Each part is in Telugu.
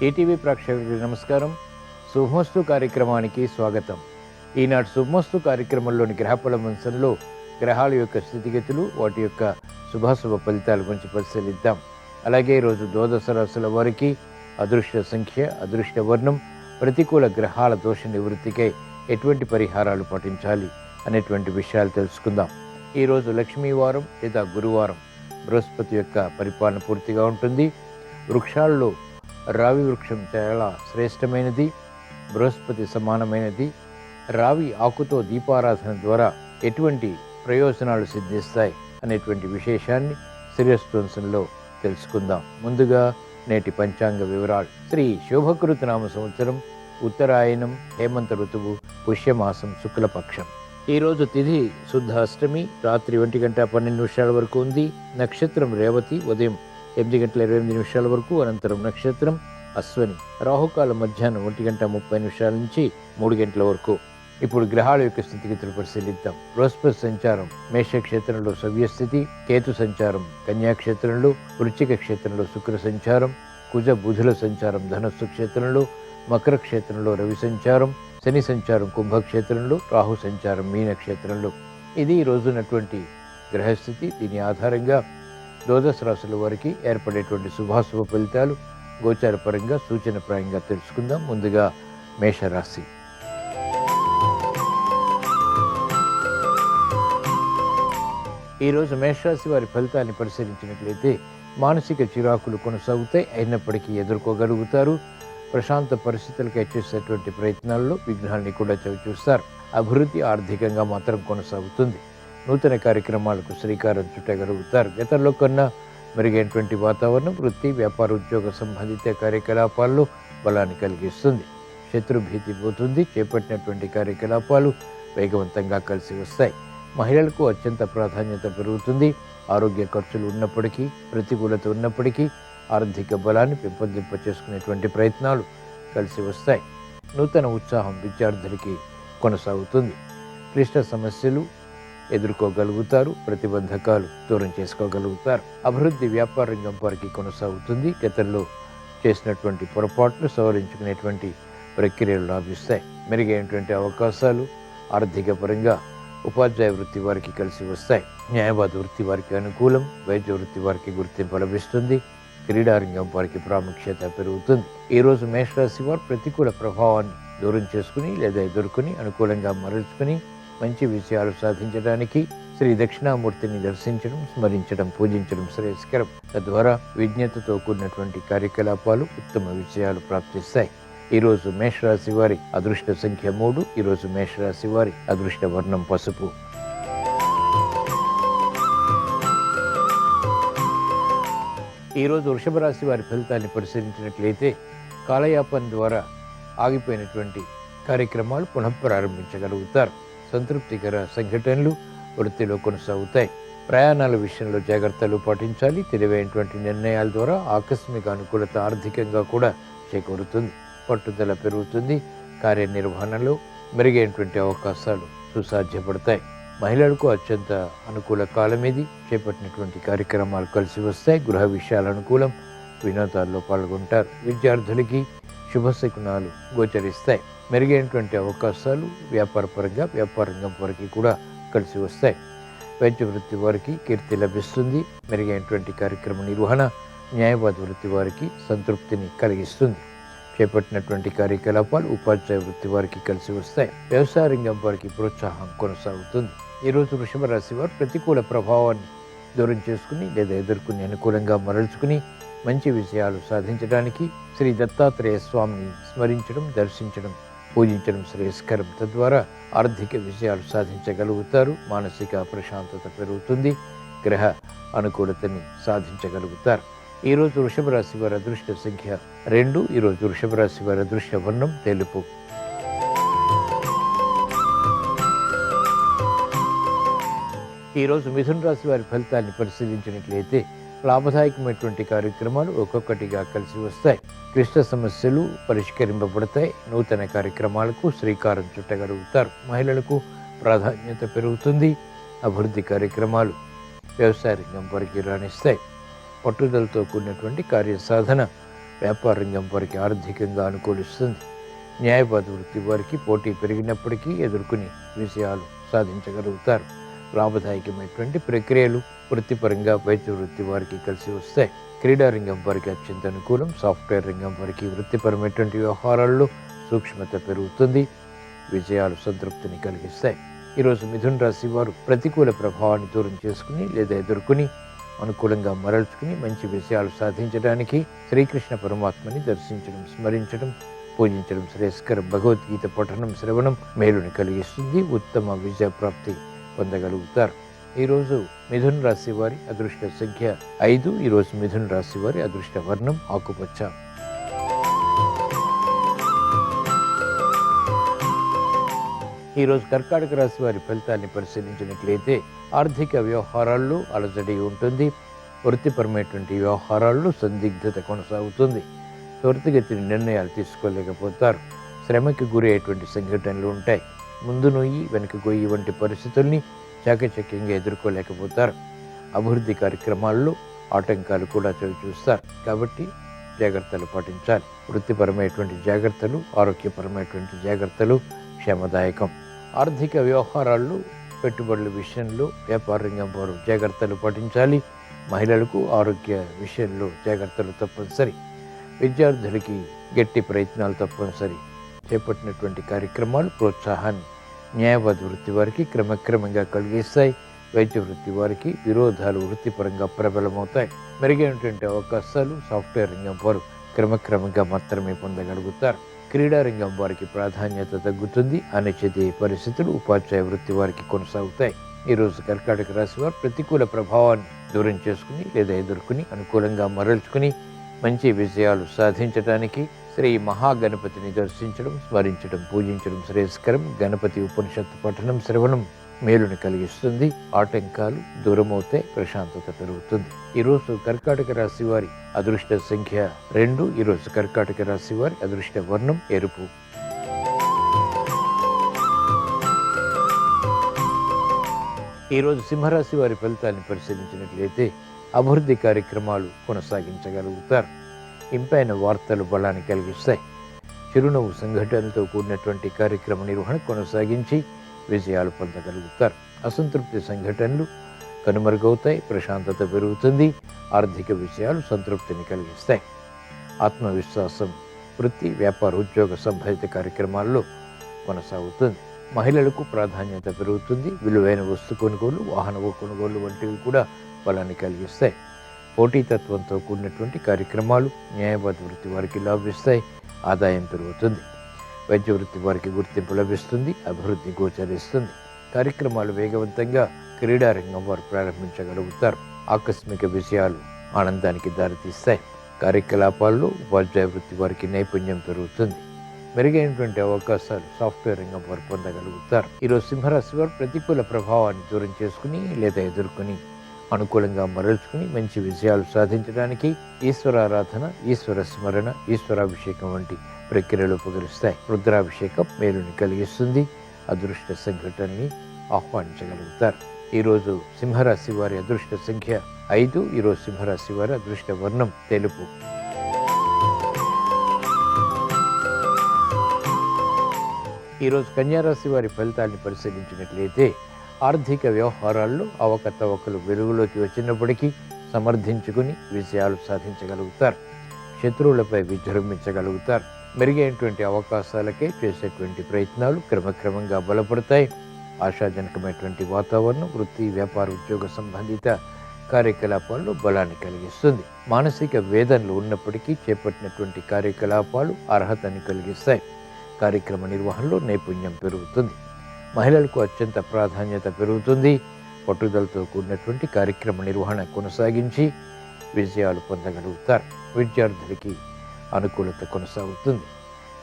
ఈటీవీ ప్రేక్షకులకు నమస్కారం. శుభమస్తు కార్యక్రమానికి స్వాగతం. ఈనాటి శుభమస్తు కార్యక్రమంలోని గ్రహఫల అంశంలో గ్రహాల యొక్క స్థితిగతులు, వాటి యొక్క శుభాశుభ ఫలితాల గురించి పరిశీలిద్దాం. అలాగే ఈరోజు ద్వాదశ రాశుల వారికి అదృష్ట సంఖ్య, అదృష్ట వర్ణం, ప్రతికూల గ్రహాల దోష నివృత్తికై ఎటువంటి పరిహారాలు పాటించాలి అనేటువంటి విషయాలు తెలుసుకుందాం. ఈరోజు లక్ష్మీవారం లేదా గురువారం. బృహస్పతి యొక్క పరిపాలన పూర్తిగా ఉంటుంది. వృక్షాల్లో రావి వృక్షం చాలా శ్రేష్టమైనది, బృహస్పతి సమానమైనది. రావి ఆకుతో దీపారాధన ద్వారా ఎటువంటి ప్రయోజనాలు సిద్ధిస్తాయి అనేటువంటి విశేషాన్ని శ్రేయస్వంశంలో తెలుసుకుందాం. ముందుగా నేటి పంచాంగ వివరాలు. శ్రీ శోభకృత నామ సంవత్సరం, ఉత్తరాయణం, హేమంత ఋతువు, పుష్యమాసం, శుక్లపక్షం. ఈరోజు తిథి శుద్ధ అష్టమి, రాత్రి 1:12 వరకు ఉంది. నక్షత్రం రేవతి, ఉదయం 8:28 వరకు. అనంతరం నక్షత్రం అశ్వని. రాహుకాల మధ్యాహ్నం 1:30 నుంచి 3 గంటల వరకు. ఇప్పుడు గ్రహాల యొక్క స్థితిగతులు పరిశీలిద్దాం. బృహస్పతి సంచారం మేషక్షేత్రంలో సవ్యస్థితి, కేతు సంచారం కన్యాక్షేత్రంలో, వృశ్చిక క్షేత్రంలో శుక్ర సంచారం, కుజ బుధుల సంచారం ధనస్సు క్షేత్రంలో, మకర క్షేత్రంలో రవి సంచారం, శని సంచారం కుంభక్షేత్రంలో, రాహు సంచారం మీనక్షేత్రంలో. ఇది ఈ రోజున్నటువంటి గ్రహస్థితి. దీని ఆధారంగా ద్వాదశ రాశుల వారికి ఏర్పడేటువంటి శుభాశుభ ఫలితాలు గోచారపరంగా సూచనప్రాయంగా తెలుసుకుందాం. ముందుగా మేషరాశి. ఈరోజు మేషరాశి వారి ఫలితాన్ని పరిశీలించినట్లయితే మానసిక చిరాకులు కొనసాగుతాయి, అయినప్పటికీ ఎదుర్కోగలుగుతారు. ప్రశాంత పరిస్థితులకై చేసేటువంటి ప్రయత్నాల్లో విఘ్నాల్ని కూడా చవిచూస్తారు. అభివృద్ధి ఆర్థికంగా మాత్రం కొనసాగుతుంది. నూతన కార్యక్రమాలకు శ్రీకారం చుట్టగలుగుతారు. గతంలో కన్నా మెరుగైనటువంటి వాతావరణం వృత్తి, వ్యాపార, ఉద్యోగ సంబంధిత కార్యకలాపాల్లో బలాన్ని కలిగిస్తుంది. శత్రుభీతి పోతుంది. చేపట్టినటువంటి కార్యకలాపాలు వేగవంతంగా కలిసి వస్తాయి. మహిళలకు అత్యంత ప్రాధాన్యత పెరుగుతుంది. ఆరోగ్య ఖర్చులు ఉన్నప్పటికీ, ప్రతికూలత ఉన్నప్పటికీ ఆర్థిక బలాన్ని పెంపొందింప చేసుకునేటువంటి ప్రయత్నాలు కలిసి వస్తాయి. నూతన ఉత్సాహం విద్యార్థులకి కొనసాగుతుంది. క్లిష్ట సమస్యలు ఎదుర్కోగలుగుతారు. ప్రతిబంధకాలు దూరం చేసుకోగలుగుతారు. అభివృద్ధి వ్యాపార రంగం వారికి కొనసాగుతుంది. గతంలో చేసినటువంటి పొరపాట్లు సవరించుకునేటువంటి ప్రక్రియలు లాభిస్తాయి. మెరుగైనటువంటి అవకాశాలు ఆర్థిక పరంగా ఉపాధ్యాయ వృత్తి వారికి కలిసి వస్తాయి. న్యాయవాద వృత్తి వారికి అనుకూలం. వైద్య వృత్తి వారికి గుర్తింపు లభిస్తుంది. క్రీడారంగం వారికి ప్రాముఖ్యత పెరుగుతుంది. ఈరోజు మేషరాశి వారు ప్రతికూల ప్రభావాన్ని దూరం చేసుకుని లేదా ఎదుర్కొని అనుకూలంగా మరల్చుకుని మంచి విషయాలు సాధించడానికి శ్రీ దక్షిణామూర్తిని దర్శించడం, స్మరించడం, పూజించడం శ్రేయస్కరం. తద్వారా విజ్ఞతతో కూడినటువంటి కార్యకలాపాలు ఉత్తమ విజయాలు ప్రాప్తిస్తాయి. ఈరోజు మేషరాశి వారి అదృష్ట సంఖ్య 3. ఈరోజు మేషరాశి వారి అదృష్ట వర్ణం పసుపు. ఈరోజు వృషభ రాశి వారి ఫలితాన్ని పరిశీలించినట్లయితే కాలయాపన ద్వారా ఆగిపోయినటువంటి కార్యక్రమాలు పునఃప్రారంభించగలుగుతారు. సంతృప్తికర సంఘటనలు వృత్తిలో కొనసాగుతాయి. ప్రయాణాల విషయంలో జాగ్రత్తలు పాటించాలి. తెలివైనటువంటి నిర్ణయాల ద్వారా ఆకస్మిక అనుకూలత ఆర్థికంగా కూడా చేకూరుతుంది. పట్టుదల పెరుగుతుంది. కార్యనిర్వహణలో మెరుగైనటువంటి అవకాశాలు సుసాధ్యపడతాయి. మహిళలకు అత్యంత అనుకూల కాలం ఇది. చేపట్టినటువంటి కార్యక్రమాలు కలిసి వస్తాయి. గృహ విషయాల అనుకూలం. వినోదాల్లో పాల్గొంటారు. విద్యార్థులకి శుభశకునాలు గోచరిస్తాయి. మెరుగైనటువంటి అవకాశాలు వ్యాపారపరంగా వ్యాపార రంగం వారికి కూడా కలిసి వస్తాయి. వైద్య వృత్తి వారికి కీర్తి లభిస్తుంది. మెరుగైనటువంటి కార్యక్రమ నిర్వహణ న్యాయవాద వృత్తి వారికి సంతృప్తిని కలిగిస్తుంది. చేపట్టినటువంటి కార్యకలాపాలు ఉపాధ్యాయ వృత్తి వారికి కలిసి వస్తాయి. వ్యవసాయ రంగం వారికి ప్రోత్సాహం కొనసాగుతుంది. ఈరోజు వృషభ రాశి వారు ప్రతికూల ప్రభావాన్ని దూరం చేసుకుని లేదా ఎదుర్కొని అనుకూలంగా మరల్చుకుని మంచి విజయాలు సాధించడానికి శ్రీ దత్తాత్రేయ స్వామిని స్మరించడం, దర్శించడం, పూజించడం శ్రేయస్కరం. తద్వారా ఆర్థిక విజయాలు సాధించగలుగుతారు. మానసిక ప్రశాంతత పెరుగుతుంది. గ్రహ అనుకూలతని సాధించగలుగుతారు. ఈరోజు వృషభ రాశి వారి అదృష్ట సంఖ్య 2. ఈరోజు వృషభ రాశి వారి అదృష్ట వర్ణం తెలుపు. ఈరోజు మిథున రాశి వారి ఫలితాన్ని పరిశీలించినట్లయితే లాభదాయకమైనటువంటి కార్యక్రమాలు ఒక్కొక్కటిగా కలిసి వస్తాయి. క్లిష్ట సమస్యలు పరిష్కరింపబడతాయి. నూతన కార్యక్రమాలకు శ్రీకారం చుట్టగలుగుతారు. మహిళలకు ప్రాధాన్యత పెరుగుతుంది. అభివృద్ధి కార్యక్రమాలు వ్యవసాయ రంగం వారికి రాణిస్తాయి. పట్టుదలతో కూడినటువంటి కార్యసాధన వ్యాపార రంగం వారికి ఆర్థికంగా అనుకూలిస్తుంది. న్యాయవాద వృత్తి వారికి పోటీ పెరిగినప్పటికీ ఎదుర్కొని విజయాలు సాధించగలుగుతారు. లాభదాయకమైనటువంటి ప్రక్రియలు వృత్తిపరంగా వైద్య వృత్తి వారికి కలిసి వస్తాయి. క్రీడా రంగం వారికి అత్యంత అనుకూలం. సాఫ్ట్వేర్ రంగం వారికి వృత్తిపరమైనటువంటి వ్యవహారాల్లో సూక్ష్మత పెరుగుతుంది. విజయాలు సంతృప్తిని కలిగిస్తాయి. ఈరోజు మిథున రాశి వారు ప్రతికూల ప్రభావాన్ని దూరం చేసుకుని లేదా ఎదుర్కొని అనుకూలంగా మరల్చుకుని మంచి విజయాలు సాధించడానికి శ్రీకృష్ణ పరమాత్మని దర్శించడం, స్మరించడం, పూజించడం శ్రేయస్కరం. భగవద్గీత పఠనం, శ్రవణం మేలుని కలిగిస్తుంది. ఉత్తమ విజయ ప్రాప్తి పొందగలుగుతారు. ఈరోజు మిథున రాశి వారి అదృష్ట సంఖ్య 5. ఈరోజు మిథున రాశి వారి అదృష్ట వర్ణం ఆకుపచ్చ. ఈరోజు కర్కాటక రాశి వారి ఫలితాన్ని పరిశీలించినట్లయితే ఆర్థిక వ్యవహారాల్లో అలజడి ఉంటుంది. వృత్తిపరమైనటువంటి వ్యవహారాల్లో సందిగ్ధత కొనసాగుతుంది. త్వరితగతిని నిర్ణయాలు తీసుకోలేకపోతారు. శ్రమకి గురి అయ్యేటువంటి సంఘటనలు ఉంటాయి. ముందు నొయ్యి వెనుక గొయ్యి వంటి పరిస్థితుల్ని చాకచక్యంగా ఎదుర్కోలేకపోతారు. అభివృద్ధి కార్యక్రమాల్లో ఆటంకాలు కూడా చవి చూస్తారు. కాబట్టి జాగ్రత్తలు పాటించాలి. వృత్తిపరమైనటువంటి జాగ్రత్తలు, ఆరోగ్యపరమైనటువంటి జాగ్రత్తలు క్షేమదాయకం. ఆర్థిక వ్యవహారాల్లో పెట్టుబడుల విషయంలో వ్యాపార రంగం వారు జాగ్రత్తలు పాటించాలి. మహిళలకు ఆరోగ్య విషయంలో జాగ్రత్తలు తప్పనిసరి. విద్యార్థులకి గట్టి ప్రయత్నాలు తప్పనిసరి. చేపట్టినటువంటి కార్యక్రమాలు ప్రోత్సాహాన్ని న్యాయవాద వృత్తి వారికి క్రమక్రమంగా కలిగిస్తాయి. వైద్య వృత్తి వారికి విరోధాలు వృత్తిపరంగా ప్రబలమవుతాయి. మెరుగైనటువంటి అవకాశాలు సాఫ్ట్వేర్ రంగం వారు క్రమక్రమంగా మాత్రమే పొందగలుగుతారు. క్రీడా రంగం వారికి ప్రాధాన్యత తగ్గుతుంది. అనిశ్చిత పరిస్థితులు ఉపాధ్యాయ వృత్తి వారికి కొనసాగుతాయి. ఈరోజు కర్కాటక రాశి వారు ప్రతికూల ప్రభావాన్ని దూరం చేసుకుని లేదా ఎదుర్కొని అనుకూలంగా మరల్చుకుని మంచి విజయాలు సాధించడానికి శ్రీ మహాగణపతిని దర్శించడం, స్మరించడం, పూజించడం శ్రేయస్కరం. గణపతి ఉపనిషత్తు పఠనం, శ్రవణం మేలుని కలిగిస్తుంది. ఆటంకాలు దూరమవుతాయి. ప్రశాంతత పెరుగుతుంది. ఈరోజు కర్కాటక రాశి వారి అదృష్ట సంఖ్య 2. ఈరోజు కర్కాటక రాశి వారి అదృష్ట వర్ణం ఎరుపు. ఈరోజు సింహరాశి వారి ఫలితాన్ని పరిశీలించినట్లయితే అభివృద్ధి కార్యక్రమాలు కొనసాగించగలుగుతారు. ఇంపైన వార్తలు బలాన్ని కలిగిస్తాయి. చిరునవ్వు సంఘటనలతో కూడినటువంటి కార్యక్రమ నిర్వహణ కొనసాగించి విజయాలు పొందగలుగుతారు. అసంతృప్తి సంఘటనలు కనుమరుగవుతాయి. ప్రశాంతత పెరుగుతుంది. ఆర్థిక విషయాలు సంతృప్తిని కలిగిస్తాయి. ఆత్మవిశ్వాసం వృత్తి, వ్యాపార, ఉద్యోగ సంబంధిత కార్యక్రమాల్లో కొనసాగుతుంది. మహిళలకు ప్రాధాన్యత పెరుగుతుంది. విలువైన వస్తు కొనుగోలు, వాహన కొనుగోలు వంటివి కూడా బలాన్ని కలిగిస్తాయి. పోటీతత్వంతో కూడినటువంటి కార్యక్రమాలు న్యాయవాద వృత్తి వారికి లాభిస్తాయి. ఆదాయం పెరుగుతుంది. వైద్య వృత్తి వారికి గుర్తింపు లభిస్తుంది. అభివృద్ధి గోచరిస్తుంది. కార్యక్రమాలు వేగవంతంగా క్రీడా రంగం వారు ప్రారంభించగలుగుతారు. ఆకస్మిక విషయాలు ఆనందానికి దారితీస్తాయి. కార్యకలాపాల్లో ఉపాధ్యాయ వృత్తి వారికి నైపుణ్యం పెరుగుతుంది. మెరుగైనటువంటి అవకాశాలు సాఫ్ట్వేర్ రంగం వారు పొందగలుగుతారు. ఈరోజు సింహరాశి వారు ప్రతికూల ప్రభావాన్ని దూరం చేసుకుని లేదా ఎదుర్కొని అనుకూలంగా మరల్చుకుని మంచి విజయాలు సాధించడానికి ఈశ్వరారాధన, ఈశ్వర స్మరణ, ఈశ్వరాభిషేకం వంటి ప్రక్రియలు ఉపకరిస్తాయి. రుద్రాభిషేకం మేలుని కలిగిస్తుంది. అదృష్ట సంఘటనని ఆహ్వానించగలుగుతారు. ఈరోజు సింహరాశి వారి అదృష్ట సంఖ్య 5. ఈరోజు సింహరాశి వారి అదృష్ట వర్ణం తెలుపు. ఈరోజు కన్యారాశి వారి ఫలితాన్ని పరిశీలించినట్లయితే ఆర్థిక వ్యవహారాల్లో అవకతవకలు వెలుగులోకి వచ్చినప్పటికీ సమర్థించుకుని విజయాలు సాధించగలుగుతారు. శత్రువులపై విజృంభించగలుగుతారు. మెరుగైనటువంటి అవకాశాలకే చేసేటువంటి ప్రయత్నాలు క్రమక్రమంగా బలపడతాయి. ఆశాజనకమైనటువంటి వాతావరణం వృత్తి, వ్యాపార, ఉద్యోగ సంబంధిత కార్యకలాపాల్లో బలాన్ని కలిగిస్తుంది. మానసిక వేదనలు ఉన్నప్పటికీ చేపట్టినటువంటి కార్యకలాపాలు అర్హతని కలిగిస్తాయి. కార్యక్రమ నిర్వహణలో నైపుణ్యం పెరుగుతుంది. మహిళలకు అత్యంత ప్రాధాన్యత పెరుగుతుంది. పట్టుదలతో కూడినటువంటి కార్యక్రమ నిర్వహణ కొనసాగించి విజయాలు పొందగలుగుతారు. విద్యార్థులకి అనుకూలత కొనసాగుతుంది.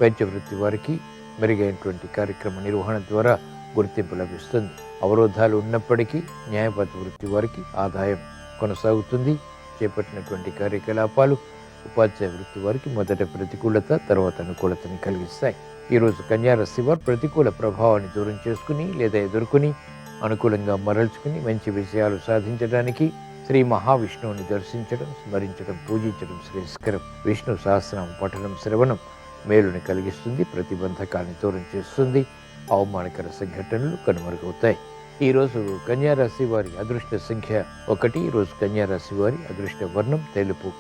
వైద్య వృత్తి వారికి మెరుగైనటువంటి కార్యక్రమ నిర్వహణ ద్వారా గుర్తింపు లభిస్తుంది. అవరోధాలు ఉన్నప్పటికీ న్యాయబద్ధ వృత్తి వారికి ఆదాయం కొనసాగుతుంది. చేపట్టినటువంటి కార్యకలాపాలు ఉపాధ్యాయ వృత్తి వారికి మొదట ప్రతికూలత, తర్వాత అనుకూలతని కలిగిస్తాయి. ఈరోజు కన్యారాశి వారు ప్రతికూల ప్రభావాన్ని దూరం చేసుకుని లేదా ఎదుర్కొని అనుకూలంగా మరల్చుకుని మంచి విజయాలు సాధించడానికి శ్రీ మహావిష్ణువుని దర్శించడం, స్మరించడం, పూజించడం శ్రేయస్కరం. విష్ణు సహస్రనామ పఠనం, శ్రవణం మేలుని కలిగిస్తుంది, ప్రతిబంధకాన్ని దూరం చేస్తుంది, అవమానకర సంఘటనలు కనుమరుగవుతాయి. ఈరోజు కన్యారాశి వారి అదృష్ట సంఖ్య 1. ఈరోజు కన్యారాశి వారి అదృష్ట వర్ణం తెలుపు.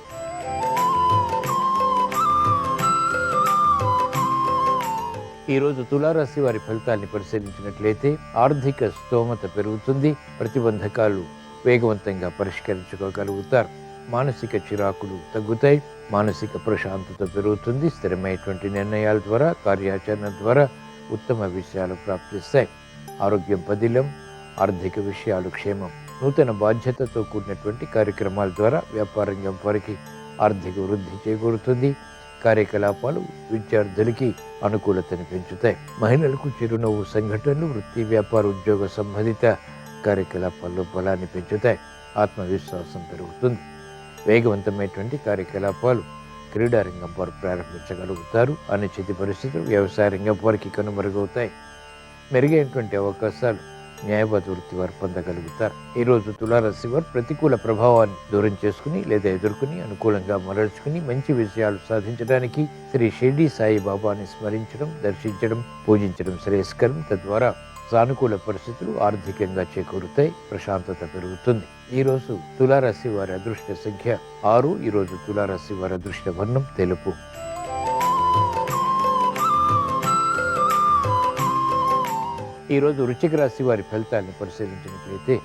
ఈరోజు తులారాశి వారి ఫలితాన్ని పరిశీలించినట్లయితే ఆర్థిక స్తోమత పెరుగుతుంది, ప్రతిబంధకాలు వేగవంతంగా పరిష్కరించుకోగలుగుతారు, మానసిక చిరాకులు తగ్గుతాయి, మానసిక ప్రశాంతత పెరుగుతుంది, స్థిరమైనటువంటి నిర్ణయాల ద్వారా, కార్యాచరణ ద్వారా ఉత్తమ విషయాలు ప్రాప్తిస్తాయి, ఆరోగ్యం పదిలం, ఆర్థిక విషయాలు క్షేమం. నూతన బాధ్యతతో కూడినటువంటి కార్యక్రమాల ద్వారా వ్యాపార రంగం వారికి ఆర్థిక వృద్ధి చేకూరుతుంది, కార్యకలాపాలు విద్యార్థులకి అనుకూలతను పెంచుతాయి, మహిళలకు చిరునవ్వు సంఘటనలు వృత్తి, వ్యాపార, ఉద్యోగ సంబంధిత కార్యకలాపాల్లో బలాన్ని పెంచుతాయి, ఆత్మవిశ్వాసం పెరుగుతుంది, వేగవంతమైనటువంటి కార్యకలాపాలు క్రీడారంగం వారు ప్రారంభించగలుగుతారు, అనిశ్చిత పరిస్థితులు వ్యవసాయ రంగం వారికి కనుమరుగవుతాయి, మెరుగైనటువంటి అవకాశాలు న్యాయవాద వృత్తి వారు పొందగలుగుతారు. ఈరోజు తులారాశి వారు ప్రతికూల ప్రభావాన్ని దూరం చేసుకుని లేదా ఎదుర్కొని అనుకూలంగా మరల్చుకుని మంచి విషయాలు సాధించడానికి శ్రీ షిర్డీ సాయి బాబాని స్మరించడం, దర్శించడం, పూజించడం శ్రేయస్కరం. తద్వారా సానుకూల పరిస్థితులు ఆర్థికంగా చేకూరుతాయి, ప్రశాంతత పెరుగుతుంది. ఈరోజు తులారాశి వారి అదృష్ట సంఖ్య 6. ఈరోజు తులారాశి వారి అదృష్ట వర్ణం తెలుపు. ఈరోజు వృశ్చిక రాశి వారి ఫలితాలను పరిశీలించినట్లయితే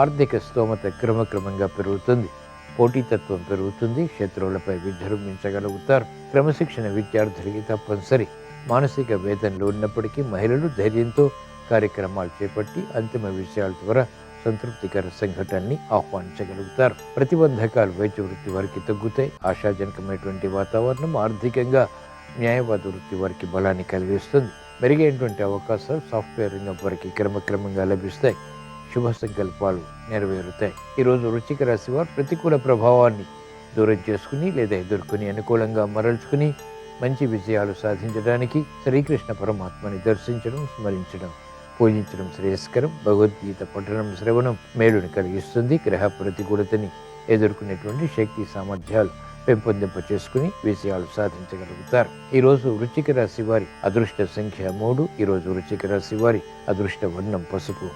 ఆర్థిక స్తోమత క్రమక్రమంగా పెరుగుతుంది, పోటీతత్వం పెరుగుతుంది, శత్రువులపై విజృంభించగలుగుతారు, క్రమశిక్షణ విద్యార్థులకి తప్పనిసరి. మానసిక వేదనలు ఉన్నప్పటికీ మహిళలు ధైర్యంతో కార్యక్రమాలు చేపట్టి అంతిమ విషయాల ద్వారా సంతృప్తికర సంఘటనని ఆహ్వానించగలుగుతారు, ప్రతిబంధకాలు వైద్య వృత్తి వారికి తగ్గుతాయి, ఆశాజనకమైనటువంటి వాతావరణం ఆర్థికంగా న్యాయవాద వృత్తి వారికి బలాన్ని కలిగిస్తుంది, మెరుగైనటువంటి అవకాశాలు సాఫ్ట్వేర్ రంగం వారికి క్రమక్రమంగా లభిస్తాయి, శుభ సంకల్పాలు నెరవేరుతాయి. ఈరోజు వృశ్చిక రాశి వారు ప్రతికూల ప్రభావాన్ని దూరం చేసుకుని లేదా ఎదుర్కొని అనుకూలంగా మరల్చుకుని మంచి విజయాలు సాధించడానికి శ్రీకృష్ణ పరమాత్మని దర్శించడం, స్మరించడం, పూజించడం శ్రేయస్కరం. భగవద్గీత పఠనం, శ్రవణం మేలుని కలిగిస్తుంది, గ్రహ ప్రతికూలతని ఎదుర్కొనేటువంటి శక్తి సామర్థ్యాలు పెంపొందింప చేసుకుని విజయాలు సాధించగలుగుతారు. ఈరోజు వృశ్చిక రాశి వారి అదృష్ట సంఖ్య 3. ఈరోజు వృశ్చిక రాశి వారి అదృష్ట వర్ణం పసుపు.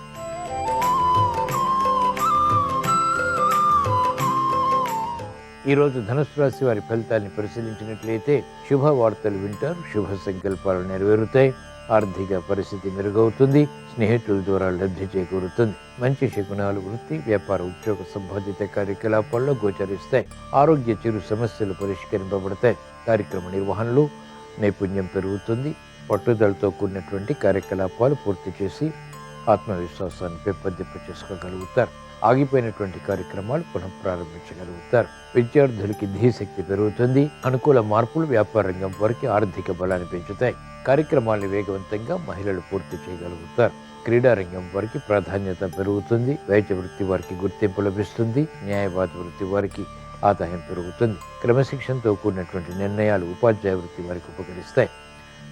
ఈరోజు ధనుసు రాశి వారి ఫలితాన్ని పరిశీలించినట్లయితే శుభ వార్తలు వింటారు, శుభ సంకల్పాలు నెరవేరుతాయి, ఆర్థిక పరిస్థితి మెరుగవుతుంది, స్నేహితుల ద్వారా లబ్ధి చేకూరుతుంది, మంచి శకునాలు వృత్తి, వ్యాపార, ఉద్యోగ సంబంధిత కార్యకలాపాల్లో గోచరిస్తాయి, ఆరోగ్య చిరు సమస్యలు పరిష్కరింపబడతాయి, కార్యక్రమ నిర్వహణలో నైపుణ్యం పెరుగుతుంది, పట్టుదలతో కూడినటువంటి కార్యకలాపాలు పూర్తి చేసి ఆత్మవిశ్వాసాన్ని పెంపొందింప చేసుకోగలుగుతారు, ఆగిపోయినటువంటి కార్యక్రమాలు పునఃప్రారంభించగలుగుతారు, విద్యార్థులకి ధీశక్తి పెరుగుతుంది, అనుకూల మార్పులు వ్యాపార రంగం వారికి ఆర్థిక బలాన్ని పెంచుతాయి, కార్యక్రమాలను వేగవంతంగా మహిళలు పూర్తి చేయగలుగుతారు, క్రీడారంగం వారికి ప్రాధాన్యత పెరుగుతుంది, వైద్య వృత్తి వారికి గుర్తింపు లభిస్తుంది, న్యాయవాద వృత్తి వారికి ఆదాయం పెరుగుతుంది, క్రమశిక్షణతో కూడినటువంటి నిర్ణయాలు ఉపాధ్యాయ వృత్తి వారికి ఉపకరిస్తాయి,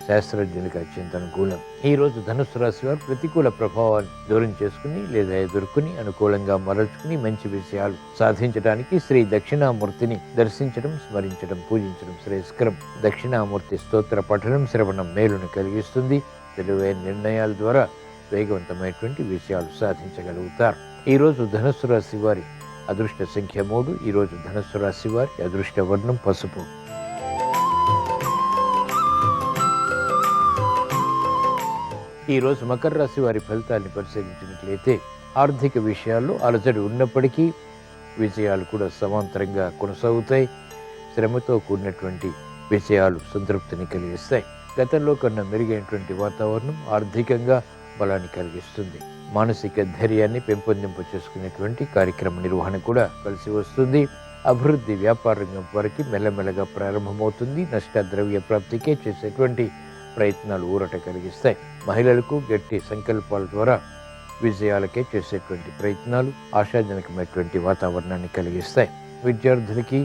శాస్త్రజ్ఞులకు అత్యంత అనుకూలం. ఈ రోజు ధనుసు రాశి వారు ప్రతికూల ప్రభావాన్ని దూరం చేసుకుని లేదా ఎదుర్కొని అనుకూలంగా మరల్చుకుని మంచి విషయాలు సాధించడానికి శ్రీ దక్షిణామూర్తిని దర్శించడం, స్మరించడం, పూజించడం శ్రేయస్కరం. దక్షిణామూర్తి స్తోత్ర పఠనం, శ్రవణం మేలును కలిగిస్తుంది, తెలివైన నిర్ణయాల ద్వారా వేగవంతమైనటువంటి విషయాలు సాధించగలుగుతారు. ఈరోజు ధనుసు రాశి వారి అదృష్ట సంఖ్య 3. ఈరోజు ధనుసు రాశి వారి అదృష్ట వర్ణం పసుపు. ఈరోజు మకర రాశి వారి ఫలితాన్ని పరిశీలించినట్లయితే ఆర్థిక విషయాల్లో అలజడి ఉన్నప్పటికీ విజయాలు కూడా సమాంతరంగా కొనసాగుతాయి, శ్రమతో కూడినటువంటి విజయాలు సంతృప్తిని కలిగిస్తాయి, గతంలో కన్నా మెరుగైనటువంటి వాతావరణం ఆర్థికంగా బలాన్ని కలిగిస్తుంది, మానసిక ధైర్యాన్ని పెంపొందింప చేసుకునేటువంటి కార్యక్రమ నిర్వహణ కూడా కలిసి వస్తుంది, అభివృద్ధి వ్యాపార రంగం వారికి మెల్లమెల్లగా ప్రారంభమవుతుంది, నష్ట ద్రవ్య ప్రాప్తికే చేసేటువంటి ప్రయత్నాలు ఊరట కలిగిస్తాయి, మహిళలకు గట్టి సంకల్పాల ద్వారా విజయాలకే చేసేటువంటి ప్రయత్నాలు ఆశాజనకమైనటువంటి వాతావరణాన్ని కలిగిస్తాయి, విద్యార్థులకి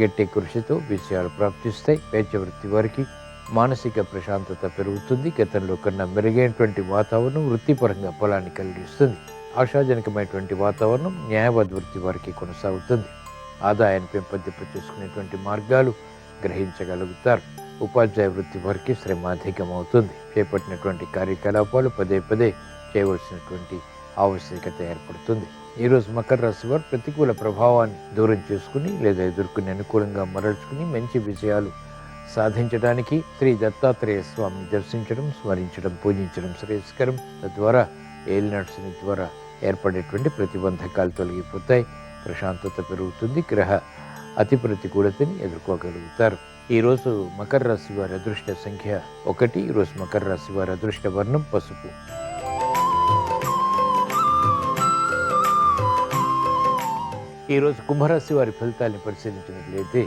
గట్టి కృషితో విజయాలు ప్రాప్తిస్తాయి, వైద్య వృత్తి వారికి మానసిక ప్రశాంతత పెరుగుతుంది, గతంలో కన్నా మెరుగైనటువంటి వాతావరణం వృత్తిపరంగా బలాన్ని కలిగిస్తుంది, ఆశాజనకమైనటువంటి వాతావరణం న్యాయవాద వృత్తి వారికి కొనసాగుతుంది. ఆదాయాన్ని పెంపొందింప చేసుకునేటువంటి మార్గాలు గ్రహించగలుగుతారు. ఉపాధ్యాయ వృత్తి వారికి శ్రమ అధికమవుతుంది. చేపట్టినటువంటి కార్యకలాపాలు పదే పదే చేయవలసినటువంటి ఆవశ్యకత ఏర్పడుతుంది. ఈరోజు మకర రాశి వారు ప్రతికూల ప్రభావాన్ని దూరం చేసుకుని లేదా ఎదుర్కొని అనుకూలంగా మరల్చుకుని మంచి విజయాలు సాధించడానికి శ్రీ దత్తాత్రేయ స్వామిని దర్శించడం, స్మరించడం, పూజించడం శ్రేయస్కరం. తద్వారా ఏలినాటి శని ద్వారా ఏర్పడేటువంటి ప్రతిబంధకాలు తొలగిపోతాయి, ప్రశాంతత పెరుగుతుంది, గ్రహ అతి ప్రతికూలతని ఎదుర్కోగలుగుతారు. ఈరోజు మకర రాశి వారి అదృష్ట సంఖ్య 1. ఈరోజు మకర రాశి వారి అదృష్ట వర్ణం పసుపు. ఈరోజు కుంభరాశి వారి ఫలితాన్ని పరిశీలించినట్లయితే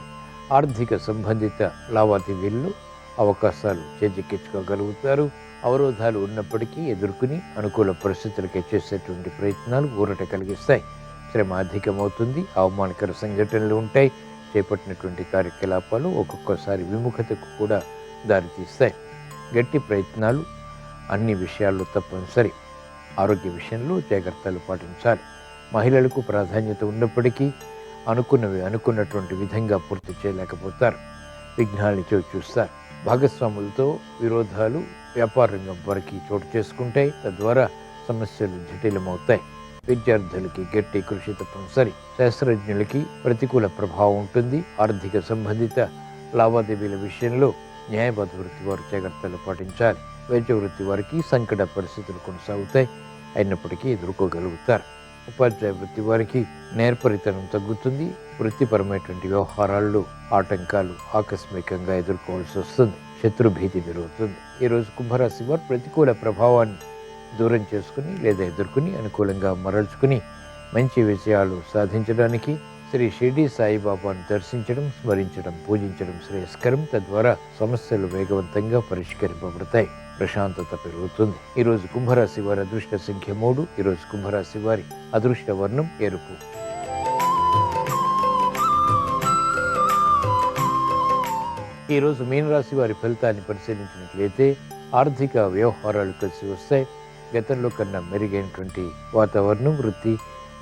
ఆర్థిక సంబంధిత లావాదేవీల్లో అవకాశాలు చేజిక్కించుకోగలుగుతారు. అవరోధాలు ఉన్నప్పటికీ ఎదుర్కొని అనుకూల పరిస్థితులకి చేసేటువంటి ప్రయత్నాలు ఊరట కలిగిస్తాయి. శ్రమ అధికమవుతుంది, అవమానకర సంఘటనలు ఉంటాయి. చేపట్టినటువంటి కార్యకలాపాలు ఒక్కొక్కసారి విముఖతకు కూడా దారితీస్తాయి. గట్టి ప్రయత్నాలు అన్ని విషయాల్లో తప్పనిసరి. ఆరోగ్య విషయంలో జాగ్రత్తలు పాటించాలి. మహిళలకు ప్రాధాన్యత ఉన్నప్పటికీ అనుకున్నవి అనుకున్నటువంటి విధంగా పూర్తి చేయలేకపోతారు. విఘ్నాల్ని చూస్తారు. భాగస్వాములతో విరోధాలు వ్యాపార రంగం వరకు చోటు చేసుకుంటాయి. తద్వారా సమస్యలు జటిలమవుతాయి. విద్యార్థులకి గట్టి కృషి తప్పనిసరి. శాస్త్రజ్ఞులకి ప్రతికూల ప్రభావం ఉంటుంది. ఆర్థిక సంబంధిత లావాదేవీల విషయంలో న్యాయవాద వృత్తి వారు జాగ్రత్తలు పాటించాలి. వైద్య వృత్తి వారికి సంకట పరిస్థితులు కొనసాగుతాయి, అయినప్పటికీ ఎదుర్కోగలుగుతారు. ఉపాధ్యాయ వృత్తి వారికి నేర్పరితనం తగ్గుతుంది. వృత్తిపరమైనటువంటి వ్యవహారాల్లో ఆటంకాలు ఆకస్మికంగా ఎదుర్కోవాల్సి వస్తుంది. శత్రుభీతి పెరుగుతుంది. ఈరోజు కుంభరాశి వారు ప్రతికూల ప్రభావాన్ని దూరం చేసుకుని లేదా ఎదుర్కొని అనుకూలంగా మరల్చుకుని మంచి విజయాలు సాధించడానికి శ్రీ షిర్డీ సాయిబాబాను దర్శించడం, స్మరించడం, పూజించడం శ్రేయస్కరం. తద్వారా సమస్యలు వేగవంతంగా పరిష్కరింపబడతాయి, ప్రశాంతత పెరుగుతుంది. ఈరోజు కుంభరాశి వారి అదృష్ట సంఖ్య 3. ఈరోజు కుంభరాశి వారి అదృష్ట వర్ణం ఎరుపు. ఈరోజు మీనరాశి వారి ఫలితాన్ని పరిశీలించినట్లయితే ఆర్థిక వ్యవహారాలు కలిసి వస్తాయి. గతంలో కన్నా మెరుగైనటువంటి వాతావరణం వృత్తి,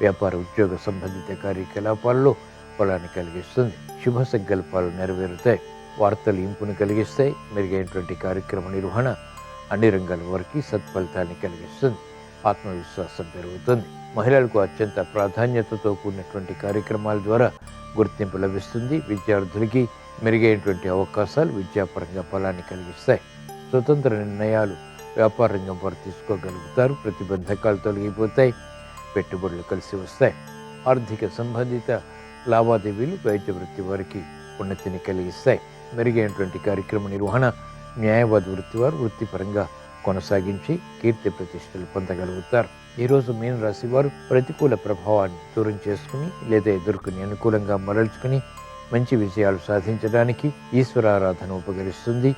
వ్యాపార, ఉద్యోగ సంబంధిత కార్యకలాపాల్లో ఫలాన్ని కలిగిస్తుంది. శుభ సంకల్పాలు నెరవేరుతాయి. వార్తలు ఇంపును కలిగిస్తాయి. మెరుగైనటువంటి కార్యక్రమ నిర్వహణ అన్ని రంగాల వారికి సత్ఫలితాన్ని కలిగిస్తుంది. ఆత్మవిశ్వాసం పెరుగుతుంది. మహిళలకు అత్యంత ప్రాధాన్యతతో కూడినటువంటి కార్యక్రమాల ద్వారా గుర్తింపు లభిస్తుంది. విద్యార్థులకి మెరుగైనటువంటి అవకాశాలు విద్యాపరంగా ఫలాన్ని కలిగిస్తాయి. స్వతంత్ర నిర్ణయాలు వ్యాపార రంగం వారు తీసుకోగలుగుతారు. ప్రతిబంధకాలు తొలగిపోతాయి. పెట్టుబడులు కలిసి వస్తాయి. ఆర్థిక సంబంధిత లావాదేవీలు వైద్య వృత్తి వారికి ఉన్నతిని కలిగిస్తాయి. మెరుగైనటువంటి కార్యక్రమ నిర్వహణ న్యాయవాద వృత్తి వారు వృత్తిపరంగా కొనసాగించి కీర్తి ప్రతిష్టలు పొందగలుగుతారు. ఈరోజు మీనరాశి వారు ప్రతికూల ప్రభావాన్ని దూరం చేసుకుని లేదా ఎదుర్కొని అనుకూలంగా మరల్చుకుని మంచి విజయాలు సాధించడానికి ఈశ్వరారాధన ఉపకరిస్తుంది.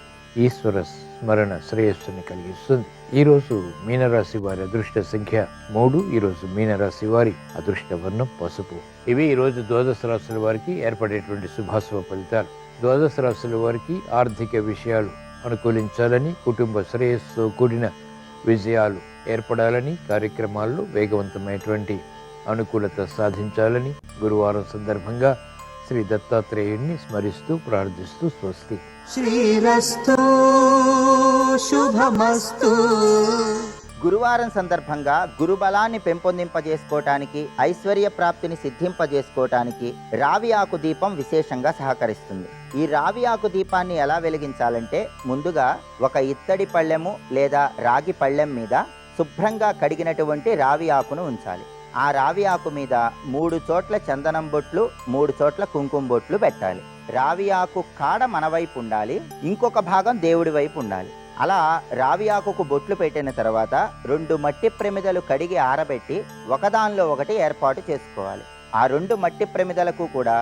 ఈశ్వర స్మరణ శ్రేయస్సుని కలిగిస్తుంది. ఈరోజు మీనరాశి వారి అదృష్ట సంఖ్య 3. ఈరోజు మీనరాశి వారి అదృష్ట వర్ణం పసుపు. ఇవి ఈరోజు ద్వాదశ రాశుల వారికి ఏర్పడేటువంటి శుభాశుభ ఫలితాలు. ద్వాదశ రాశుల వారికి ఆర్థిక విషయాలు అనుకూలించాలని, కుటుంబ శ్రేయస్సుతో కూడిన విజయాలు ఏర్పడాలని, కార్యక్రమాల్లో వేగవంతమైనటువంటి అనుకూలత సాధించాలని గురువారం సందర్భంగా శ్రీ దత్తాత్రేయుడిని స్మరిస్తూ ప్రార్థిస్తూ స్వస్తి. శ్రీరస్తు శుభమస్తు. గురువారం సందర్భంగా గురుబలాన్ని పెంపొందింపజేసుకోవటానికి, ఐశ్వర్య ప్రాప్తిని సిద్ధింపజేసుకోవటానికి రావి ఆకు దీపం విశేషంగా సహకరిస్తుంది. ఈ రావి ఆకు దీపాన్ని ఎలా వెలిగించాలంటే, ముందుగా ఒక ఇత్తడి పళ్ళెము లేదా రాగి పళ్ళెం మీద శుభ్రంగా కడిగినటువంటి రావి ఆకును ఉంచాలి. ఆ రావి ఆకు మీద 3 చోట్ల చందనం బొట్లు, 3 చోట్ల కుంకుమ బొట్లు పెట్టాలి. రావి ఆకు కాడ మన వైపు ఉండాలి, ఇంకొక భాగం దేవుడి వైపు ఉండాలి. అలా రావి ఆకుకు బొట్లు పెట్టిన తర్వాత 2 మట్టి ప్రమిదలు కడిగి ఆరబెట్టి ఒకదానిలో ఒకటి ఏర్పాటు చేసుకోవాలి. ఆ 2 మట్టి ప్రమిదలకు కూడా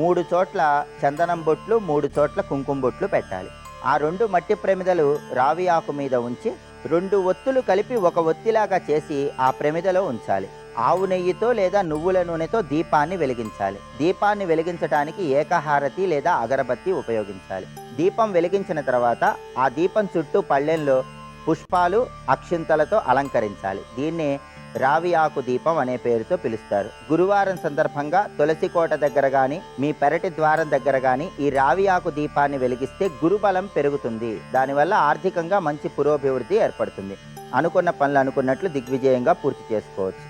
3 చోట్ల చందనం బొట్లు, 3 చోట్ల కుంకుమ బొట్లు పెట్టాలి. ఆ 2 మట్టి ప్రమిదలు రావి ఆకు మీద ఉంచి 2 ఒత్తులు కలిపి ఒక ఒత్తిలాగా చేసి ఆ ప్రమిదలో ఉంచాలి. ఆవు నెయ్యితో లేదా నువ్వుల నూనెతో దీపాన్ని వెలిగించాలి. దీపాన్ని వెలిగించడానికి ఏకహారతి లేదా అగరబత్తి ఉపయోగించాలి. దీపం వెలిగించిన తర్వాత ఆ దీపం చుట్టూ పళ్ళెంలో పుష్పాలు, అక్షింతలతో అలంకరించాలి. దీన్ని రావి ఆకు దీపం అనే పేరుతో పిలుస్తారు. గురువారం సందర్భంగా తులసి కోట దగ్గర కానీ మీ పెరటి ద్వారం దగ్గర కానీ ఈ రావి ఆకు దీపాన్ని వెలిగిస్తే గురుబలం పెరుగుతుంది. దానివల్ల ఆర్థికంగా మంచి పురోభివృద్ధి ఏర్పడుతుంది. అనుకున్న పనులు అనుకున్నట్లు దిగ్విజయంగా పూర్తి చేసుకోవచ్చు.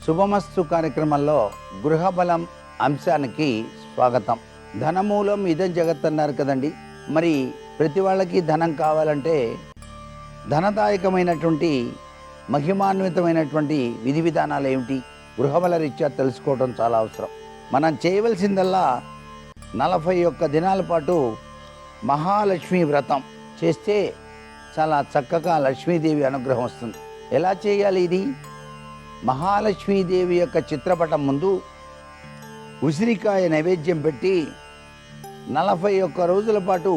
శుభమస్తు కార్యక్రమంలో గృహబలం అంశానికి స్వాగతం. ధనమూలం ఇదం జగత్ అన్నారు కదండి. మరి ప్రతి వాళ్ళకి ధనం కావాలంటే ధనదాయకమైనటువంటి మహిమాన్వితమైనటువంటి విధి విధానాలు ఏమిటి, గృహబల రీత్యా తెలుసుకోవడం చాలా అవసరం. మనం చేయవలసిందల్లా 41 దినాల పాటు మహాలక్ష్మి వ్రతం చేస్తే చాలా చక్కగా లక్ష్మీదేవి అనుగ్రహం వస్తుంది. ఎలా చేయాలి ఇది? మహాలక్ష్మీదేవి యొక్క చిత్రపటం ముందు ఉసిరికాయ నైవేద్యం పెట్టి 41 రోజుల పాటు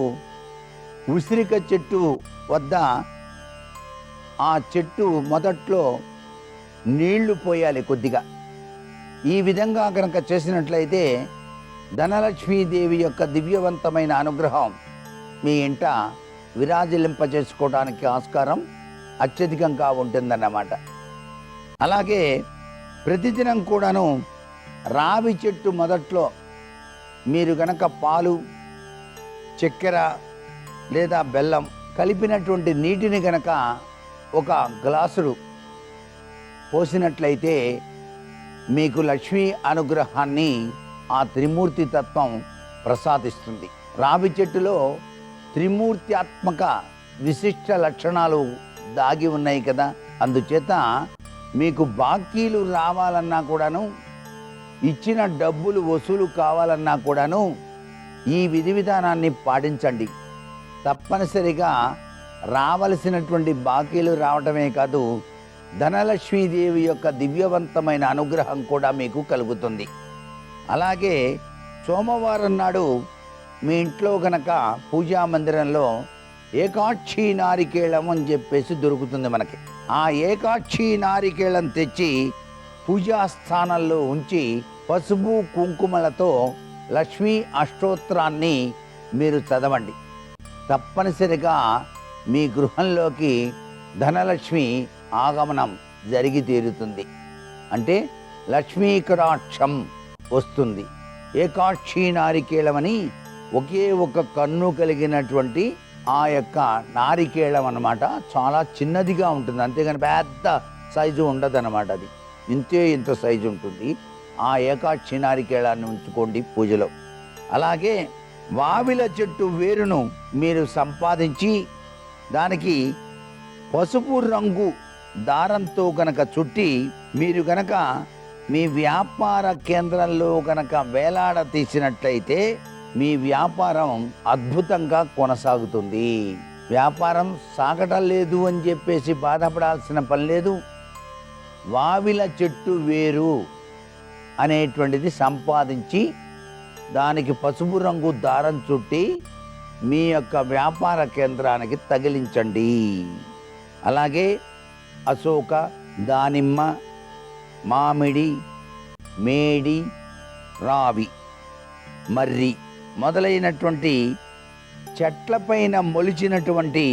ఉసిరిక చెట్టు వద్ద ఆ చెట్టు మొదట్లో నీళ్లు పోయాలి కొద్దిగా. ఈ విధంగా కనుక చేసినట్లయితే ధనలక్ష్మీదేవి యొక్క దివ్యవంతమైన అనుగ్రహం మీ ఇంట విరాజిల్లింపజేసుకోవడానికి ఆస్కారం అత్యధికంగా ఉంటుందన్నమాట. అలాగే ప్రతిదినం కూడాను రావి చెట్టు మొదట్లో మీరు గనక పాలు, చక్కెర లేదా బెల్లం కలిపినటువంటి నీటిని గనక ఒక గ్లాసుడు పోసినట్లయితే మీకు లక్ష్మీ అనుగ్రహాన్ని ఆ త్రిమూర్తి తత్వం ప్రసాదిస్తుంది. రావి చెట్టులో త్రిమూర్త్యాత్మక విశిష్ట లక్షణాలు దాగి ఉన్నాయి కదా. అందుచేత మీకు బాకీలు రావాలన్నా కూడాను, ఇచ్చిన డబ్బులు వసూలు కావాలన్నా కూడాను ఈ విధి విధానాన్ని పాటించండి. తప్పనిసరిగా రావలసినటువంటి బాకీలు రావటమే కాదు, ధనలక్ష్మీదేవి యొక్క దివ్యవంతమైన అనుగ్రహం కూడా మీకు కలుగుతుంది. అలాగే సోమవారం నాడు మీ ఇంట్లో గనక పూజా మందిరంలో ఏకాక్షి నారికేళం అని చెప్పేసి దొరుకుతుంది మనకి. ఆ ఏకాక్షి నారికేళం తెచ్చి పూజా స్థానంలో ఉంచి పసుపు కుంకుమలతో లక్ష్మీ అష్టోత్తరాన్ని మీరు చదవండి. తప్పనిసరిగా మీ గృహంలోకి ధనలక్ష్మి ఆగమనం జరిగి తీరుతుంది. అంటే లక్ష్మీ కటాక్షం వస్తుంది. ఏకాక్షి నారికేళమని ఒకే ఒక కన్ను కలిగినటువంటి ఆ యొక్క నారికేళం అన్నమాట. చాలా చిన్నదిగా ఉంటుంది, అంతేగాని పెద్ద సైజు ఉండదన్నమాట. అది ఇంత సైజు ఉంటుంది. ఆ ఏకాక్షి నారికేళాన్ని ఉంచుకోండి పూజలో. అలాగే వావిల చెట్టు వేరును మీరు సంపాదించి దానికి పసుపు రంగు దారంతో గనక చుట్టి మీరు గనక మీ వ్యాపార కేంద్రంలో గనక వేలాడ తీసినట్లయితే మీ వ్యాపారం అద్భుతంగా కొనసాగుతుంది. వ్యాపారం సాగటం లేదు అని చెప్పేసి బాధపడాల్సిన పని లేదు. వావిల చెట్టు వేరు అనేటువంటిది సంపాదించి దానికి పసుపు రంగు దారం చుట్టి మీ యొక్క వ్యాపార కేంద్రానికి తగిలించండి. అలాగే అశోక, దానిమ్మ, మామిడి, మేడి, రావి, మర్రి మొదలైనటువంటి చెట్లపైన మొలిచినటువంటి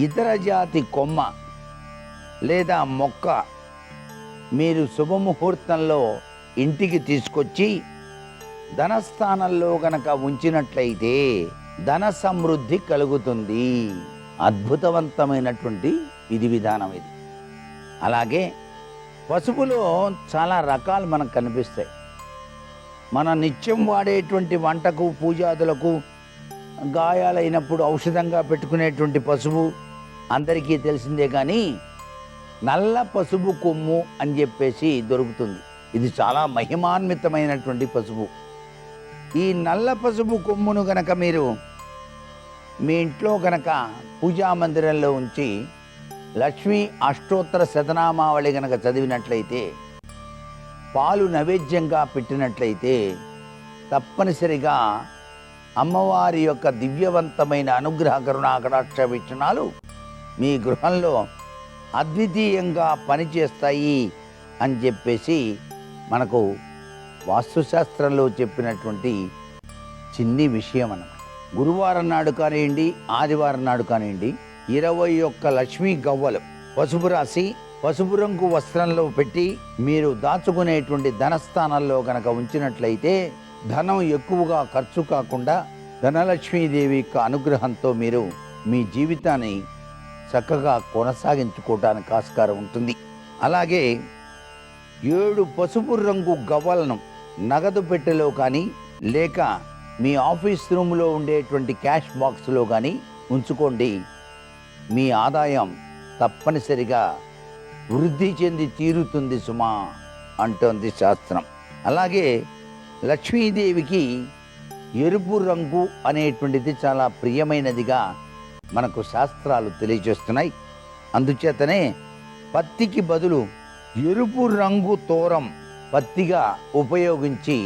ఇతర జాతి కొమ్మ లేదా మొక్క మీరు శుభముహూర్తంలో ఇంటికి తీసుకొచ్చి ధనస్థానంలో గనక ఉంచినట్లయితే ధన సమృద్ధి కలుగుతుంది. అద్భుతవంతమైనటువంటి విధి విధానం ఇది. అలాగే పసుపులో చాలా రకాలు మనకు కనిపిస్తాయి. మన నిత్యం వాడేటువంటి వంటకు, పూజాదులకు, గాయాలైనప్పుడు ఔషధంగా పెట్టుకునేటువంటి పసుపు అందరికీ తెలిసిందే. కానీ నల్ల పసుపు కొమ్ము అని చెప్పేసి దొరుకుతుంది. ఇది చాలా మహిమాన్వితమైనటువంటి పసుపు. ఈ నల్ల పసుపు కొమ్మును గనక మీరు మీ ఇంట్లో గనక పూజా మందిరంలో ఉంచి లక్ష్మీ అష్టోత్తర శతనామావళి గనక చదివినట్లయితే, పాలు నైవేద్యంగా పెట్టినట్లయితే తప్పనిసరిగా అమ్మవారి యొక్క దివ్యవంతమైన అనుగ్రహ కరుణా కటాక్ష వీక్షణాలు మీ గృహంలో అద్వితీయంగా పనిచేస్తాయి అని చెప్పేసి మనకు వాస్తుశాస్త్రంలో చెప్పినటువంటి చిన్ని విషయం అన్నమాట. గురువారం నాడు కానివ్వండి, ఆదివారం నాడు కానివ్వండి, 21 లక్ష్మీ గవ్వలు పసుపు రాసి పసుపు రంగు వస్త్రంలో పెట్టి మీరు దాచుకునేటువంటి ధనస్థానాల్లో కనుక ఉంచినట్లయితే ధనం ఎక్కువగా ఖర్చు కాకుండా ధనలక్ష్మీదేవి యొక్క అనుగ్రహంతో మీరు మీ జీవితాన్ని చక్కగా కొనసాగించుకోవడానికి ఆస్కారం ఉంటుంది. అలాగే 7 పసుపు రంగు గవ్వలను నగదు పెట్టెలో కానీ లేక మీ ఆఫీస్ రూమ్లో ఉండేటువంటి క్యాష్ బాక్స్లో కానీ ఉంచుకోండి. మీ ఆదాయం తప్పనిసరిగా వృద్ధి చెంది తీరుతుంది సుమా అంటోంది శాస్త్రం. అలాగే లక్ష్మీదేవికి ఎరుపు రంగు అనేటువంటిది చాలా ప్రియమైనదిగా మనకు శాస్త్రాలు తెలియజేస్తున్నాయి. అందుచేతనే పత్తికి బదులు ఎరుపు రంగు తోరం పత్తిగా ఉపయోగించి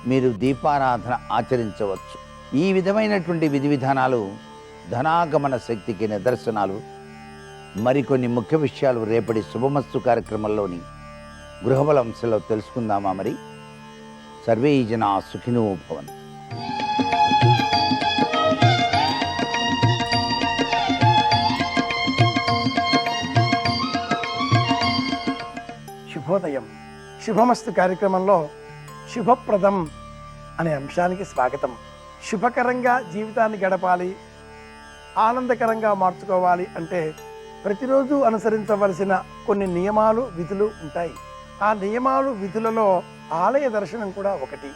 మీరు దీపారాధన ఆచరించవచ్చు. ఈ విధమైనటువంటి విధి విధానాలు ధనాగమన శక్తికి నిదర్శనాలు. మరికొన్ని ముఖ్య విషయాలు రేపటి శుభమస్తు కార్యక్రమంలోని గృహబల అంశంలో తెలుసుకుందామా? మరి సర్వే జనా సుఖినో భవంతు. శుభోదయం. శుభమస్తు కార్యక్రమంలో శుభప్రదం అనే అంశానికి స్వాగతం. శుభకరంగా జీవితాన్ని గడపాలి, ఆనందకరంగా మార్చుకోవాలి అంటే ప్రతిరోజు అనుసరించవలసిన కొన్ని నియమాలు విధులు ఉంటాయి. ఆ నియమాలు విధులలో ఆలయ దర్శనం కూడా ఒకటి.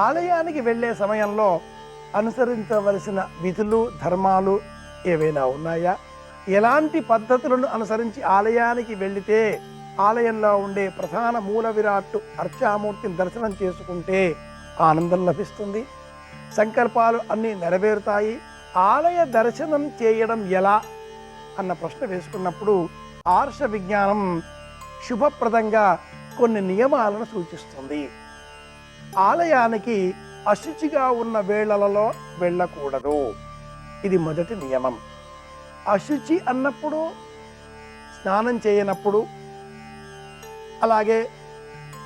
ఆలయానికి వెళ్ళే సమయంలో అనుసరించవలసిన విధులు ధర్మాలు ఏవైనా ఉన్నాయా? ఎలాంటి పద్ధతులను అనుసరించి ఆలయానికి వెళితే ఆలయంలో ఉండే ప్రధాన మూల విరాట్టు అర్చామూర్తిని దర్శనం చేసుకుంటే ఆనందం లభిస్తుంది, సంకల్పాలు అన్నీ నెరవేరుతాయి. ఆలయ దర్శనం చేయడం ఎలా అన్న ప్రశ్న వేసుకున్నప్పుడు ఆర్ష విజ్ఞానం శుభప్రదంగా కొన్ని నియమాలను సూచిస్తుంది. ఆలయానికి అశుచిగా ఉన్న వేళలలో వెళ్ళకూడదు. ఇది మొదటి నియమం. అశుచి అన్నప్పుడు స్నానం చేయనప్పుడు, అలాగే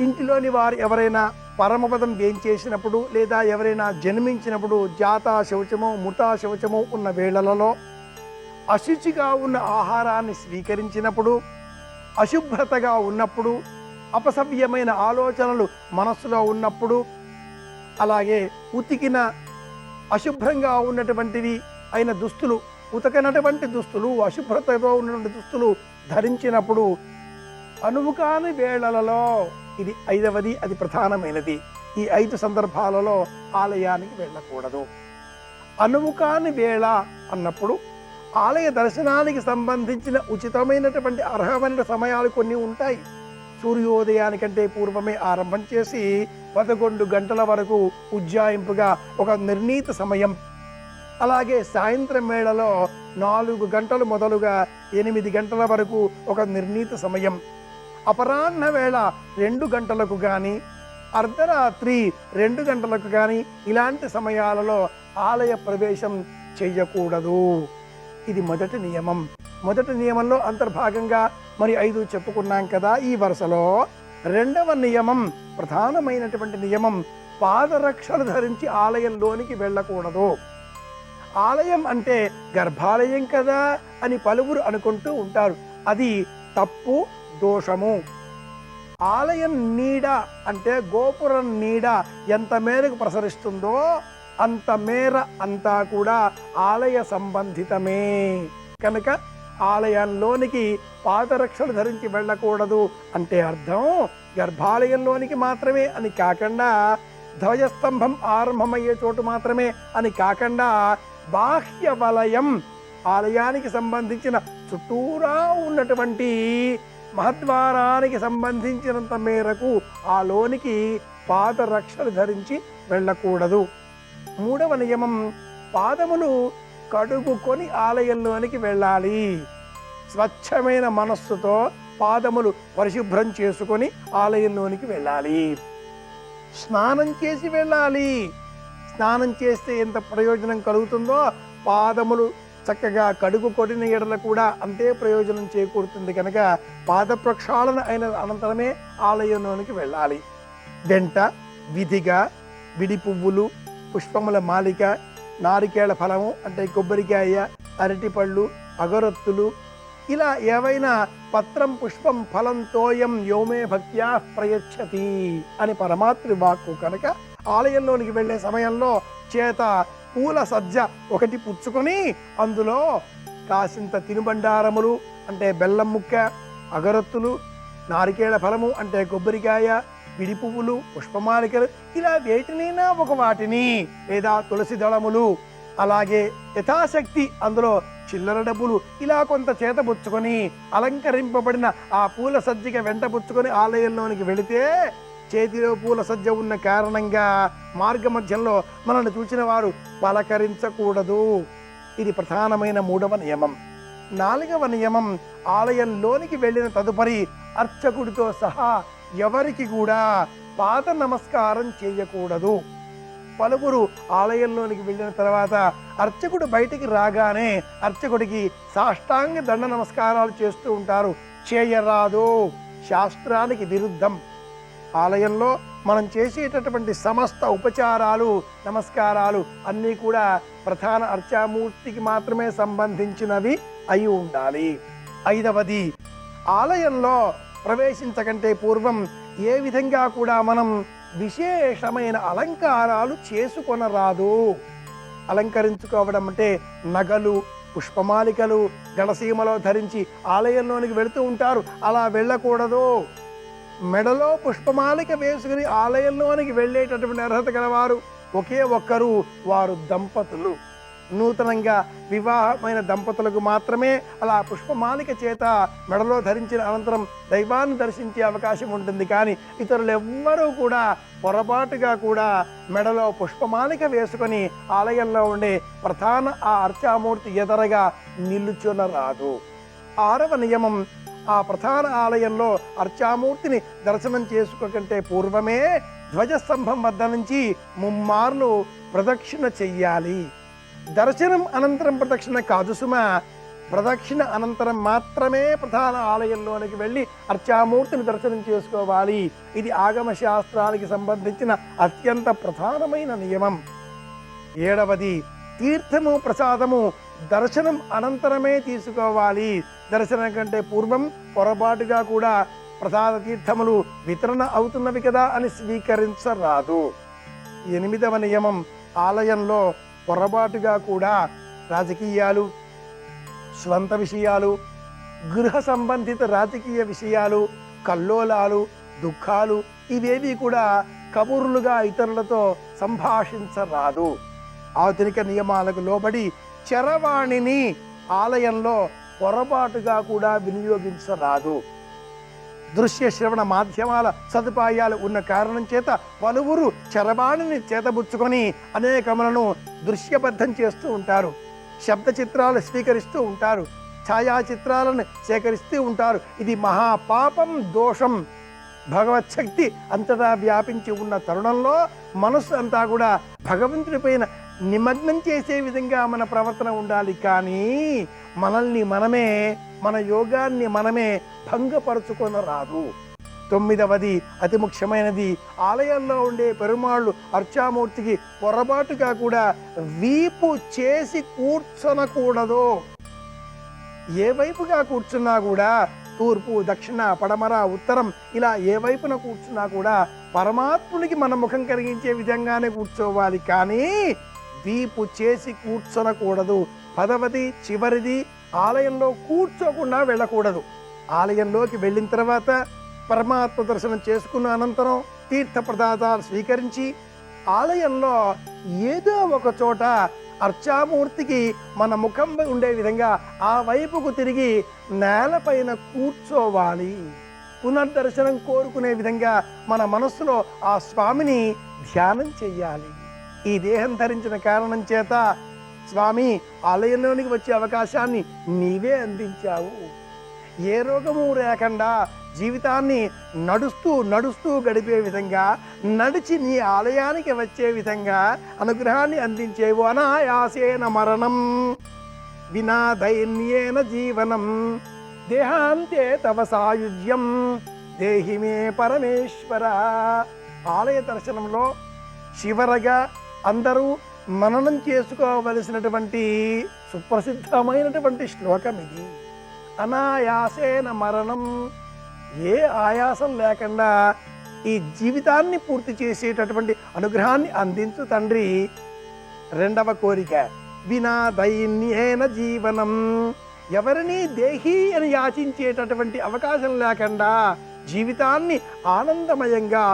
ఇంటిలోని వారు ఎవరైనా పరమపదం వేయించేసినప్పుడు, లేదా ఎవరైనా జన్మించినప్పుడు జాతా శౌచము మృతా శౌచము ఉన్న వేళలలో, అశుచిగా ఉన్న ఆహారాన్ని స్వీకరించినప్పుడు, అశుభ్రతగా ఉన్నప్పుడు, అపసవ్యమైన ఆలోచనలు మనస్సులో ఉన్నప్పుడు, అలాగే ఉతికిన అశుభ్రంగా ఉన్నటువంటివి అయిన దుస్తులు, ఉతకనటువంటి దుస్తులు, అశుభ్రతతో ఉన్నటువంటి దుస్తులు ధరించినప్పుడు, అనువు కాని వేళలలో, ఇది 5వది, అది ప్రధానమైనది. ఈ 5 సందర్భాలలో ఆలయానికి వెళ్ళకూడదు. అనువు కాని వేళ అన్నప్పుడు ఆలయ దర్శనానికి సంబంధించిన ఉచితమైనటువంటి అర్హమైన సమయాలు కొన్ని ఉంటాయి. సూర్యోదయానికంటే పూర్వమే ఆరంభం చేసి 11 గంటల వరకు ఉజ్జాయింపుగా ఒక నిర్ణీత సమయం, అలాగే సాయంత్రం వేళలో 4 గంటలు మొదలుగా 8 గంటల వరకు ఒక నిర్ణీత సమయం, అపరాహ్న వేళ 2 గంటలకు కానీ, అర్ధరాత్రి 2 గంటలకు కానీ, ఇలాంటి సమయాలలో ఆలయ ప్రవేశం చేయకూడదు. ఇది మొదటి నియమం. మొదటి నియమంలో అంతర్భాగంగా మరి 5 చెప్పుకున్నాం కదా. ఈ వరుసలో 2వ నియమం, ప్రధానమైనటువంటి నియమం, పాదరక్షలు ధరించి ఆలయంలోనికి వెళ్ళకూడదు. ఆలయం అంటే గర్భాలయం కదా అని పలువురు అనుకుంటూ ఉంటారు. అది తప్పు, దోషము. ఆలయం నీడ అంటే గోపురం నీడ ఎంత మేరకు ప్రసరిస్తుందో అంత మేర అంతా కూడా ఆలయ సంబంధితమే. కనుక ఆలయంలోనికి పాదరక్షలు ధరించి వెళ్ళకూడదు అంటే అర్థం గర్భాలయంలోనికి మాత్రమే అని కాకుండా, ధ్వజస్తంభం ఆరంభమయ్యే చోటు మాత్రమే అని కాకుండా, బాహ్య వలయం ఆలయానికి సంబంధించిన చుట్టూరా ఉన్నటువంటి మహద్వారానికి సంబంధించినంత మేరకు ఆ లోనికి పాదరక్షలు ధరించి వెళ్ళకూడదు. 3వ నియమం, పాదములు కడుగుకొని ఆలయంలోనికి వెళ్ళాలి. స్వచ్ఛమైన మనస్సుతో పాదములు పరిశుభ్రం చేసుకొని ఆలయంలోనికి వెళ్ళాలి. స్నానం చేసి వెళ్ళాలి. స్నానం చేస్తే ఎంత ప్రయోజనం కలుగుతుందో, పాదములు చక్కగా కడుగు కొట్టిన ఎడల కూడా అంతే ప్రయోజనం చేకూరుతుంది కనుక పాద ప్రక్షాళన అయిన అనంతరమే ఆలయంలోనికి వెళ్ళాలి. వెంట విధిగా విడి పువ్వులు, పుష్పముల మాలిక, నారికేళ ఫలము అంటే కొబ్బరికాయ, అరటిపళ్ళు, అగరొత్తులు, ఇలా ఏవైనా పత్రం పుష్పం ఫలం తోయం యోమే భక్త్యా ప్రయచ్చతి అని పరమాత్రి వాక్కు కనుక ఆలయంలోనికి వెళ్ళే సమయంలో చేత పూల సజ్జ ఒకటి పుచ్చుకొని అందులో కాసింత తినుబండారములు అంటే బెల్లం ముక్క, అగరొత్తులు, నారికేళ ఫలము అంటే కొబ్బరికాయ, విడి పువ్వులు, పుష్పమాలికలు, ఇలా వేటినైనా ఒక వాటిని లేదా తులసి దళములు, అలాగే యథాశక్తి అందులో చిల్లర డబ్బులు ఇలా కొంత చేతపుచ్చుకొని అలంకరింపబడిన ఆ పూల సజ్జిక వెంట పుచ్చుకొని ఆలయంలోనికి వెళితే చేతిలో పూల సజ్జ ఉన్న కారణంగా మార్గ మధ్యంలో మనల్ని చూసిన వారు పలకరించకూడదు. ఇది ప్రధానమైన 3వ నియమం. 4వ నియమం, ఆలయంలోనికి వెళ్ళిన తదుపరి అర్చకుడితో సహా ఎవరికి కూడా పాద నమస్కారం చేయకూడదు. పలువురు ఆలయంలోనికి వెళ్ళిన తర్వాత అర్చకుడు బయటికి రాగానే అర్చకుడికి సాష్టాంగ దండ నమస్కారాలు చేస్తూ ఉంటారు. చేయరాదు, శాస్త్రానికి విరుద్ధం. ఆలయంలో మనం చేసేటటువంటి సమస్త ఉపచారాలు, నమస్కారాలు అన్నీ కూడా ప్రధాన అర్చామూర్తికి మాత్రమే సంబంధించినవి అయి ఉండాలి. 5వది, ఆలయంలో ప్రవేశించకంటే పూర్వం ఏ విధంగా కూడా మనం విశేషమైన అలంకారాలు చేసుకొనరాదు. అలంకరించుకోవడం అంటే నగలు, పుష్పమాలికలు గడసీమలో ధరించి ఆలయంలోనికి వెళుతూ ఉంటారు. అలా వెళ్ళకూడదు. మెడలో పుష్పమాలిక వేసుకుని ఆలయంలోనికి వెళ్ళేటటువంటి అర్హత గలవారు ఒకే ఒక్కరు, వారు దంపతులు. నూతనంగా వివాహమైన దంపతులకు మాత్రమే అలా పుష్పమాలిక చేత మెడలో ధరించిన అనంతరం దైవాన్ని దర్శించే అవకాశం ఉంటుంది. కానీ ఇతరులు ఎవ్వరూ కూడా పొరపాటుగా కూడా మెడలో పుష్పమాలిక వేసుకొని ఆలయంలో ఉండే ప్రధాన ఆ అర్చామూర్తి ఎదరగా నిలుచునరాదు. 6వ నియమం, ఆ ప్రధాన ఆలయంలో అర్చామూర్తిని దర్శనం చేసుకోకంటే పూర్వమే ధ్వజస్తంభం వద్ద నుంచి 3 మార్లు ప్రదక్షిణ చెయ్యాలి. దర్శనం అనంతరం ప్రదక్షిణ కాదు సుమా. ప్రదక్షిణ అనంతరం మాత్రమే ప్రధాన ఆలయంలోనికి వెళ్ళి అర్చామూర్తిని దర్శనం చేసుకోవాలి. ఇది ఆగమ శాస్త్రానికి సంబంధించిన అత్యంత ప్రధానమైన నియమం. 7వది, తీర్థము ప్రసాదము దర్శనం అనంతరమే తీసుకోవాలి. దర్శనం కంటే పూర్వం పొరపాటుగా కూడా ప్రసాద తీర్థములు వితరణ అవుతున్నవి కదా అని స్వీకరించరాదు. 8వ నియమం, ఆలయంలో పొరపాటుగా కూడా రాజకీయాలు, స్వంత విషయాలు, గృహ సంబంధిత రాజకీయ విషయాలు, కల్లోలాలు, దుఃఖాలు ఇవేవి కూడా కబుర్లుగా ఇతరులతో సంభాషించరాదు. ఆధునిక నియమాలకు లోబడి చరవాణిని ఆలయంలో పొరపాటుగా కూడా వినియోగించరాదు. దృశ్య శ్రవణ మాధ్యమాల సదుపాయాలు ఉన్న కారణం చేత పలువురు చరవాణిని చేతబుచ్చుకొని అనేకములను దృశ్యబద్ధం చేస్తూ ఉంటారు. శబ్ద చిత్రాలు స్వీకరిస్తూ ఉంటారు. ఛాయాచిత్రాలను సేకరిస్తూ ఉంటారు. ఇది మహాపాపం, దోషం. భగవచ్ఛక్తి అంతటా వ్యాపించి ఉన్న తరుణంలో మనస్సు అంతా కూడా భగవంతుడిపైన నిమగ్నం చేసే విధంగా మన ప్రవర్తన ఉండాలి. కానీ మనల్ని మనమే, మన యోగాన్ని మనమే భంగపరుచుకొనరాదు. 9వది, అతి ముఖ్యమైనది, ఆలయంలో ఉండే పెరుమాళ్ళు అర్చామూర్తికి పొరపాటుగా కూడా వీపు చేసి కూర్చొనకూడదు. ఏ వైపుగా కూర్చున్నా కూడా తూర్పు, దక్షిణ, పడమర, ఉత్తరం ఇలా ఏ వైపున కూర్చున్నా కూడా పరమాత్మునికి మన ముఖం కలిగించే విధంగానే కూర్చోవాలి. కానీ వీపు చేసి కూర్చొనకూడదు. 10వది, చివరిది, ఆలయంలో కూర్చోకుండా వెళ్ళకూడదు. ఆలయంలోకి వెళ్ళిన తర్వాత పరమాత్మ దర్శనం చేసుకున్న అనంతరం తీర్థ ప్రసాదాలు స్వీకరించి ఆలయంలో ఏదో ఒక చోట అర్చామూర్తికి మన ముఖం ఉండే విధంగా ఆ వైపుకు తిరిగి నేలపైన కూర్చోవాలి. పునర్దర్శనం కోరుకునే విధంగా మన మనస్సులో ఆ స్వామిని ధ్యానం చెయ్యాలి. ఈ దేహం ధరించిన కారణం చేత స్వామి ఆలయంలోనికి వచ్చే అవకాశాన్ని నీవే అందించావు. ఏ రోగము లేకుండా జీవితాన్ని నడుస్తూ నడుస్తూ గడిపే విధంగా, నడిచి నీ ఆలయానికి వచ్చే విధంగా అనుగ్రహాన్ని అందించేవు. అనాయాసేన మరణం వినా దైన్యేన జీవనం దేహాంతే తవ సాయుజ్యం దేహి మే పరమేశ్వర. ఆలయ దర్శనంలో చివరగా అందరూ మననం చేసుకోవలసినటువంటి సుప్రసిద్ధమైనటువంటి శ్లోకం ఇది. అనాయాసేన మరణం. ఏ ఆయాసం లేకుండా ఈ జీవితాన్ని పూర్తి చేసేటటువంటి అనుగ్రహాన్ని అందించు తండ్రి. రెండవ కోరిక వినా దైన్యేన జీవనం. ఎవరిని దేహి అని యాచించేటటువంటి అవకాశం లేకుండా జీవితాన్ని ఆనందమయంగా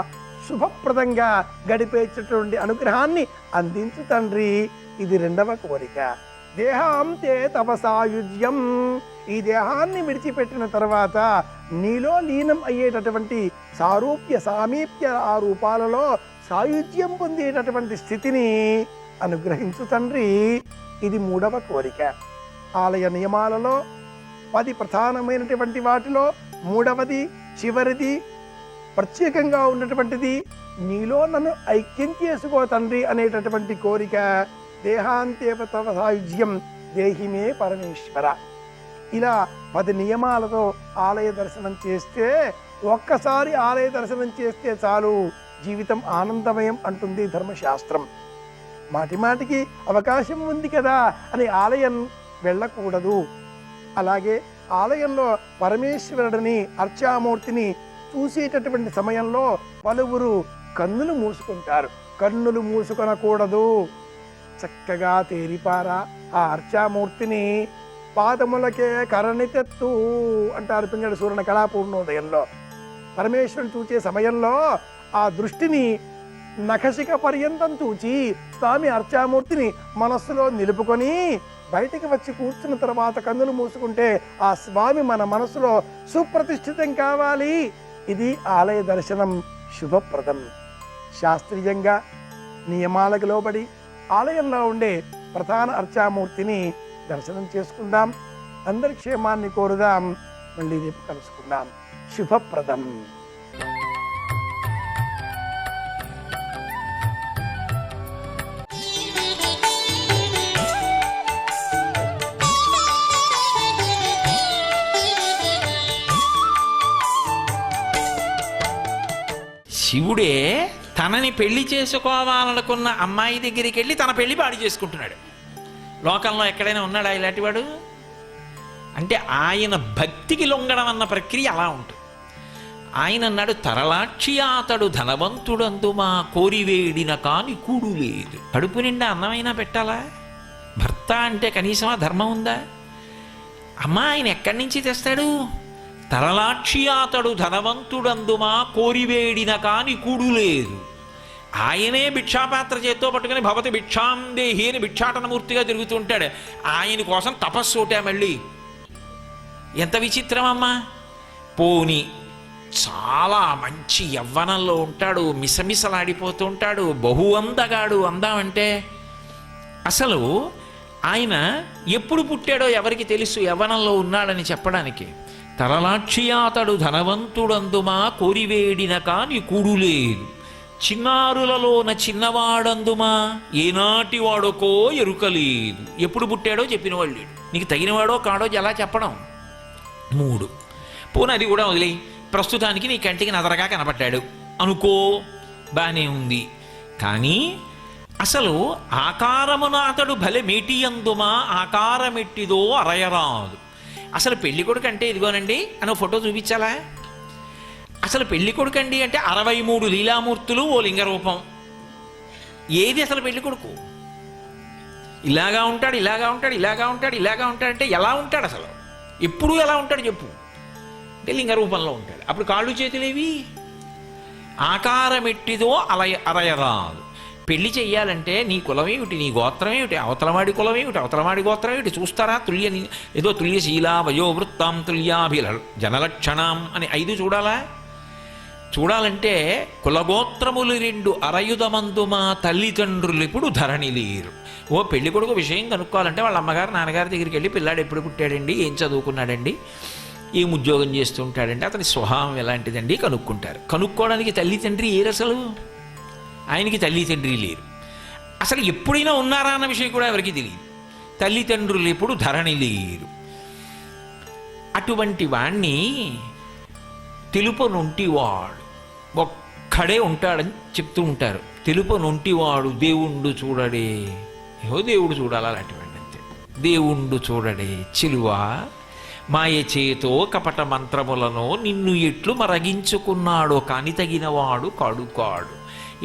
శుభప్రదంగా గడిపేటటువంటి అనుగ్రహాన్ని అందించు తండ్రి. ఇది రెండవ కోరిక. దేహాంతే తవ సాయుజ్యం. ఈ దేహాన్ని విడిచిపెట్టిన తర్వాత నీలో లీనం అయ్యేటటువంటి సారూప్య సామీప్య ఆ రూపాలలో సాయుజ్యం పొందేటటువంటి స్థితిని అనుగ్రహించు తండ్రి. ఇది మూడవ కోరిక. ఆలయ నియమాలలో 10 ప్రధానమైనటువంటి వాటిలో మూడవది చివరిది ప్రత్యేకంగా ఉన్నటువంటిది నీలో నన్ను ఐక్యం చేసుకో తండ్రి అనేటటువంటి కోరిక. దేహాంతేవ తవ సాయుజ్యం దేహి మే పరమేశ్వర. ఇలా 10 నియమాలతో ఆలయ దర్శనం చేస్తే, ఒక్కసారి ఆలయ దర్శనం చేస్తే చాలు జీవితం ఆనందమయం అంటుంది ధర్మశాస్త్రం. మాటి మాటికి అవకాశం ఉంది కదా అని ఆలయం వెళ్ళకూడదు. అలాగే ఆలయంలో పరమేశ్వరుడిని అర్చామూర్తిని చూసేటటువంటి సమయంలో పలువురు కన్నులు మూసుకుంటారు. కన్నులు మూసుకొనకూడదు. చక్కగా తేరిపారా ఆ అర్చామూర్తిని పాదములకే కరణితెత్తు అంటారు పింగళి సూర్యుని కళాపూర్ణోదయంలో. పరమేశ్వరుని చూచే సమయంలో ఆ దృష్టిని నఖశిఖ పర్యంతం చూచి స్వామి అర్చామూర్తిని మనస్సులో నిలుపుకొని బయటికి వచ్చి కూర్చున్న తర్వాత కన్నులు మూసుకుంటే ఆ స్వామి మన మనసులో సుప్రతిష్ఠితం కావాలి. ఇది ఆలయ దర్శనం శుభప్రదం. శాస్త్రీయంగా నియమాలకు లోబడి ఆలయంలో ఉండే ప్రధాన అర్చామూర్తిని దర్శనం చేసుకుందాం. అందరి క్షేమాన్ని కోరుదాం. మళ్ళీ రేపు కలుసుకుందాం. శుభప్రదం. శివుడే తనని పెళ్లి చేసుకోవాలనుకున్న అమ్మాయి దగ్గరికి వెళ్ళి తన పెళ్లి పాడు చేసుకుంటున్నాడు. లోకంలో ఎక్కడైనా ఉన్నాడా ఇలాంటివాడు? అంటే ఆయన భక్తికి లొంగడం అన్న ప్రక్రియ అలా ఉంటుంది. ఆయన అన్నాడు, తరలాక్షి అతడు ధనవంతుడందుమా కోరివేడిన కాని కూడు లేదు. కడుపు నిండా అన్నమైనా పెట్టాలా? భర్త అంటే కనీసం ఆ ధర్మం ఉందా? అమ్మ ఆయన ఎక్కడి నుంచి తెస్తాడు? తరలాక్షి అతడు ధనవంతుడందుమా కోరివేడిన కాని కూడు లేదు. ఆయనే భిక్షాపాత్ర చేత్తో పట్టుకుని భవతి భిక్షాందేహి అని భిక్షాటనమూర్తిగా తిరుగుతుంటాడు. ఆయన కోసం తపస్సు ఒకటే. మళ్ళీ ఎంత విచిత్రం అమ్మా. పోని చాలా మంచి యవ్వనంలో ఉంటాడు, మిసమిసలాడిపోతూ ఉంటాడు, బహు అందగాడు. అందామంటే అసలు ఆయన ఎప్పుడు పుట్టాడో ఎవరికి తెలుసు యవ్వనంలో ఉన్నాడని చెప్పడానికి? తరలాక్షియాతడు ధనవంతుడందుమా కోరివేడిన కాని కూడు లేదు. చిన్నారులలోన చిన్నవాడందుమా ఏనాటి వాడోకో ఎరుకలేదు. ఎప్పుడు పుట్టాడో చెప్పినవాడు లేడు. నీకు తగినవాడో కాడో ఎలా చెప్పడం? 3 పోనీ అది కూడా వదిలే. ప్రస్తుతానికి నీ కంటికి నదరగా కనపడ్డాడు అనుకో, బానే ఉంది. కానీ అసలు ఆకారమున అతడు భలే మేటియందుమా ఆకారమెట్టిదో అరయరాదు. అసలు పెళ్లి కొడుకు అంటే ఇదిగోనండి అని ఫోటో చూపించాలా? అసలు పెళ్లి కొడుకు అండి అంటే 63 లీలామూర్తులు ఓ లింగరూపం. ఏది అసలు పెళ్లి కొడుకు? ఇలాగా ఉంటాడు, ఇలాగా ఉంటాడు, ఇలాగా ఉంటాడు, ఇలాగా ఉంటాడు అంటే ఎలా ఉంటాడు అసలు? ఎప్పుడు ఎలా ఉంటాడు చెప్పు? అంటే లింగరూపంలో ఉంటాడు. అప్పుడు కాళ్ళు చేతులేవి? ఆకారమెట్టిదో అరయరాదు. పెళ్లి చెయ్యాలంటే నీ కులం ఏమిటి, నీ గోత్రం ఏమిటి, అవతలవాడి కులం ఏమిటి, అవతలవాడి గోత్రం ఏమిటి చూస్తారా? ఏదో తుల్యశీల వయోవృత్తాం తుల్యాభిల జనలక్షణం అని 5 చూడాలా? చూడాలంటే కులగోత్రములు 2 అరయుధమందుమా తల్లిదండ్రులు ఇప్పుడు ధరణి లేరు. ఓ పెళ్లి కొడుకు విషయం కనుక్కోవాలంటే వాళ్ళ అమ్మగారు నాన్నగారి దగ్గరికి వెళ్ళి పిల్లాడు ఎప్పుడు పుట్టాడండి, ఏం చదువుకున్నాడండి, ఏం ఉద్యోగం చేస్తుంటాడండి, అతని స్వభావం ఎలాంటిదండి కనుక్కుంటారు. కనుక్కోవడానికి తల్లి తండ్రి ఏరు అసలు? ఆయనకి తల్లి తండ్రి లేరు. అసలు ఎప్పుడైనా ఉన్నారా అన్న విషయం కూడా ఎవరికి తెలియదు. తల్లిదండ్రులు ఎప్పుడు ధరణి లేరు. అటువంటి వాణ్ణి తెలుపనొంటివాడు ఒక్కడే ఉంటాడని చెప్తూ ఉంటారు. తెలుపనొంటివాడు దేవుండు చూడడే, ఏవో దేవుడు చూడాలి అలాంటివాడిని అంతే. దేవుండు చూడడే చిలువా మాయ చేతో కపట మంత్రములను నిన్ను ఎట్లు మరగించుకున్నాడో కాని తగినవాడు కాడు కాడు.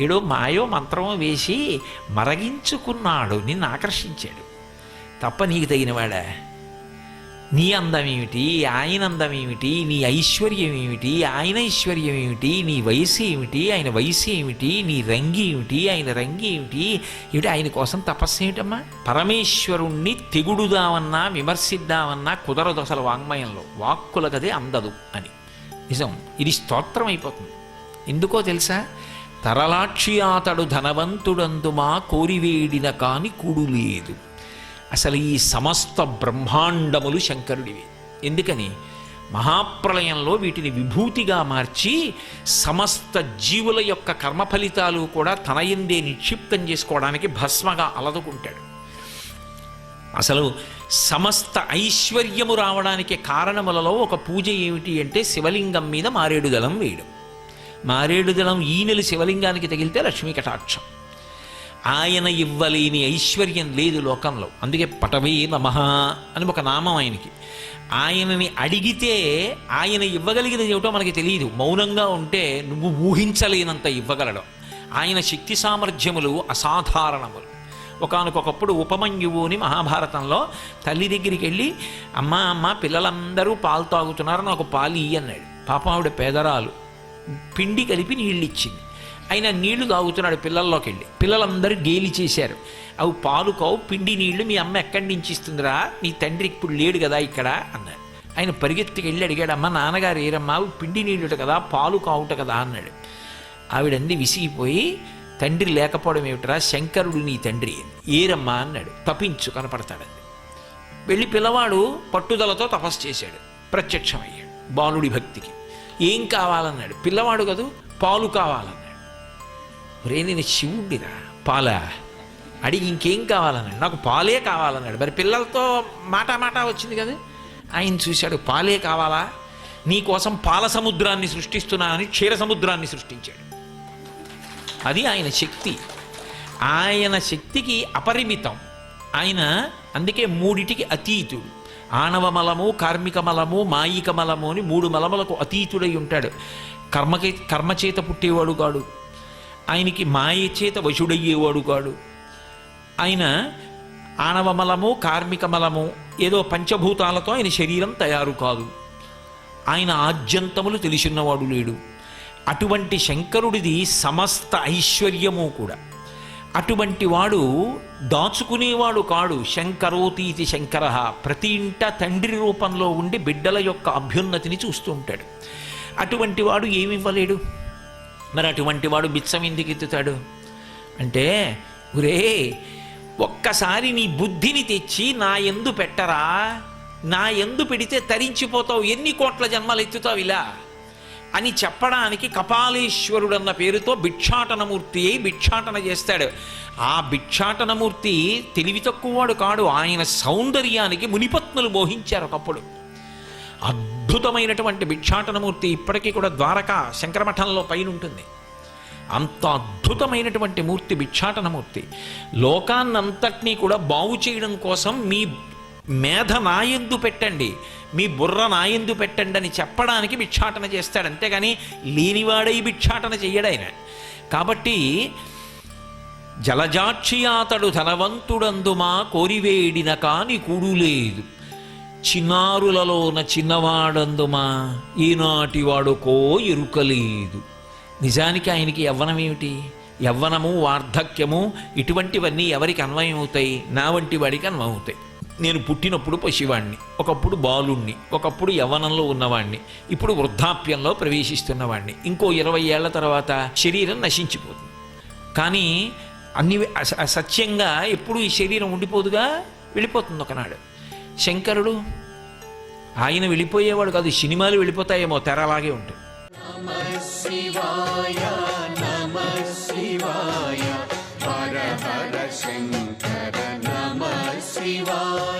ఏడో మాయో మంత్రమో వేసి మరగించుకున్నాడు, నిన్ను ఆకర్షించాడు తప్ప నీకు తగినవాడా? నీ అందం ఏమిటి, ఆయన అందం ఏమిటి, నీ ఐశ్వర్యం ఏమిటి, ఆయన ఐశ్వర్యం ఏమిటి, నీ వయసు ఏమిటి, ఆయన వయసు ఏమిటి, నీ రంగి ఏమిటి, ఆయన రంగి ఏమిటి, ఏమిటి ఆయన కోసం తపస్సు ఏమిటమ్మా? పరమేశ్వరుణ్ణి తెగుడుదామన్నా విమర్శిద్దామన్నా కుదరదు అసలు వాంగ్మయంలో. వాక్కులకదే అందదు అని నిజం. ఇది స్తోత్రం అయిపోతుంది. ఎందుకో తెలుసా? తరలాక్షి అతడు ధనవంతుడందుమా కోరివేడిన కాని కూడు లేదు. అసలు ఈ సమస్త బ్రహ్మాండములు శంకరుడివి. ఎందుకని? మహాప్రళయంలో వీటిని విభూతిగా మార్చి సమస్త జీవుల యొక్క కర్మ ఫలితాలు కూడా తన యందే నిక్షిప్తం చేసుకోవడానికి భస్మగా అలదుకుంటాడు. అసలు సమస్త ఐశ్వర్యము రావడానికి కారణములలో ఒక పూజ ఏమిటి అంటే శివలింగం మీద మారేడుదలం వేయడం. మారేడుదలం ఈనెలు శివలింగానికి తగిలితే లక్ష్మీ కటాక్షం. ఆయన ఇవ్వలేని ఐశ్వర్యం లేదు లోకంలో. అందుకే పటవే నమః అని ఒక నామం ఆయనకి. ఆయనని అడిగితే ఆయన ఇవ్వగలిగినది ఏమిటో మనకి తెలియదు. మౌనంగా ఉంటే నువ్వు ఊహించలేనంత ఇవ్వగలడం. ఆయన శక్తి సామర్థ్యములు అసాధారణములు. ఒకానొకప్పుడు ఉపమన్యువు అని మహాభారతంలో తల్లి దగ్గరికి వెళ్ళి అమ్మ పిల్లలందరూ పాలు తాగుతున్నారు, నాకు పాలు ఇయ్యి అన్నాడు. పాపం ఆవిడ పేదరాలు, పిండి కలిపి నీళ్ళు ఇచ్చింది. ఆయన నీళ్లు తాగుతున్నాడు పిల్లల్లోకి వెళ్ళి. పిల్లలందరూ గేలి చేశారు, అవి పాలు కావు, పిండి నీళ్లు మీ అమ్మ ఎక్కడి నుంచి ఇస్తుందిరా, నీ తండ్రి ఇప్పుడు లేడు కదా ఇక్కడ అన్నాడు. ఆయన పరిగెత్తికి వెళ్ళి అడిగాడు, అమ్మ నాన్నగారు ఏరమ్మా, అవి పిండి నీళ్ళుట కదా, పాలు కావుట కదా అన్నాడు. ఆవిడంది విసిగిపోయి, తండ్రి లేకపోవడం ఏమిటరా, శంకరుడు నీ తండ్రి. ఏరమ్మా అన్నాడు. తపించు కనపడతాడండి. వెళ్ళి పిల్లవాడు పట్టుదలతో తపస్సు చేశాడు, ప్రత్యక్షమయ్యాడు బాలుడి భక్తికి. ఏం కావాలన్నాడు. పిల్లవాడు కదూ, పాలు కావాలన్నాడు. ఒరే నేను శివుడిరా, పాలా అడిగి ఇంకేం కావాలన్నాడు. నాకు పాలే కావాలన్నాడు. మరి పిల్లలతో మాట వచ్చింది కదా. ఆయన చూశాడు, పాలే కావాలా, నీకోసం పాల సముద్రాన్ని సృష్టిస్తున్నానని క్షీర సముద్రాన్ని సృష్టించాడు. అది ఆయన శక్తి. ఆయన శక్తికి అపరిమితం ఆయన. అందుకే మూడిటికి అతీతుడు. ఆణవ మలము, కార్మిక మలము, మాయిక మలము అని 3 మలములకు అతీతుడై ఉంటాడు. కర్మచేత పుట్టేవాడు కాడు, ఆయనకి మాయ చేత వశుడయ్యేవాడు కాడు. ఆయన ఆణవ మలము, కార్మిక మలము ఏదో పంచభూతాలతో ఆయన శరీరం తయారు కాదు. ఆయన ఆద్యంతములు తెలిసినవాడు లేడు. అటువంటి శంకరుడిది సమస్త ఐశ్వర్యము కూడా. అటువంటి వాడు దాచుకునేవాడు కాడు. శంకరోతీతి శంకర, ప్రతి ఇంట తండ్రి రూపంలో ఉండి బిడ్డల యొక్క అభ్యున్నతిని చూస్తూ ఉంటాడు. అటువంటి వాడు ఏమివ్వలేడు. మరి అటువంటి వాడు బిచ్చం ఎందుకు ఎత్తుతాడు అంటే, ఒరే ఒక్కసారి నీ బుద్ధిని తెచ్చి నా యందు పెట్టరా, నా యందు పెడితే తరించిపోతావు, ఎన్ని కోట్ల జన్మలు ఎత్తుతావు ఇలా అని చెప్పడానికి కపాలేశ్వరుడన్న పేరుతో భిక్షాటనమూర్తి అయి భిక్షాటన చేస్తాడు. ఆ భిక్షాటనమూర్తి తెలివి తక్కువవాడు కాడు. ఆయన సౌందర్యానికి మునిపత్నులు మోహించారు ఒకప్పుడు. అద్భుతమైనటువంటి భిక్షాటనమూర్తి ఇప్పటికీ కూడా ద్వారకా శంకరమఠంలో పైన ఉంటుంది. అంత అద్భుతమైనటువంటి మూర్తి భిక్షాటనమూర్తి. లోకాన్నంతటినీ కూడా బాగు చేయడం కోసం మీ మేధ నాయందు పెట్టండి, మీ బుర్ర నాయందు పెట్టండి అని చెప్పడానికి భిక్షాటన చేస్తాడు. అంతేగాని లేనివాడై భిక్షాటన చెయ్యడాయన. కాబట్టి జలజాక్షి అతడు ధనవంతుడందుమా కోరివేడిన కాని కూడు లేదు, చిన్నారులలోన చిన్నవాడందుమా ఈనాటి వాడుకో ఎరుకలేదు. నిజానికి ఆయనకి యవ్వనం ఏమిటి? యవ్వనము, వార్ధక్యము ఇటువంటివన్నీ ఎవరికి అన్వయం అవుతాయి? నా వంటి వాడికి అన్వయం అవుతాయి. నేను పుట్టినప్పుడు పసివాణ్ణి, ఒకప్పుడు బాలుణ్ణి, ఒకప్పుడు యవ్వనంలో ఉన్నవాణ్ణి, ఇప్పుడు వృద్ధాప్యంలో ప్రవేశిస్తున్నవాణ్ణి. ఇంకో 20 ఏళ్ల తర్వాత శరీరం నశించిపోతుంది. కానీ అన్ని సత్యంగా ఎప్పుడు ఈ శరీరం ఉండిపోదుగా, వెళ్ళిపోతుంది ఒకనాడు. శంకరుడు ఆయన వెళ్ళిపోయేవాడు కాదు, సినిమాలు వెళ్ళిపోతాయేమో, తెరలాగే ఉంటుంది. నమః శివాయ నమః శివాయ హర హర శంకర నమః శివాయ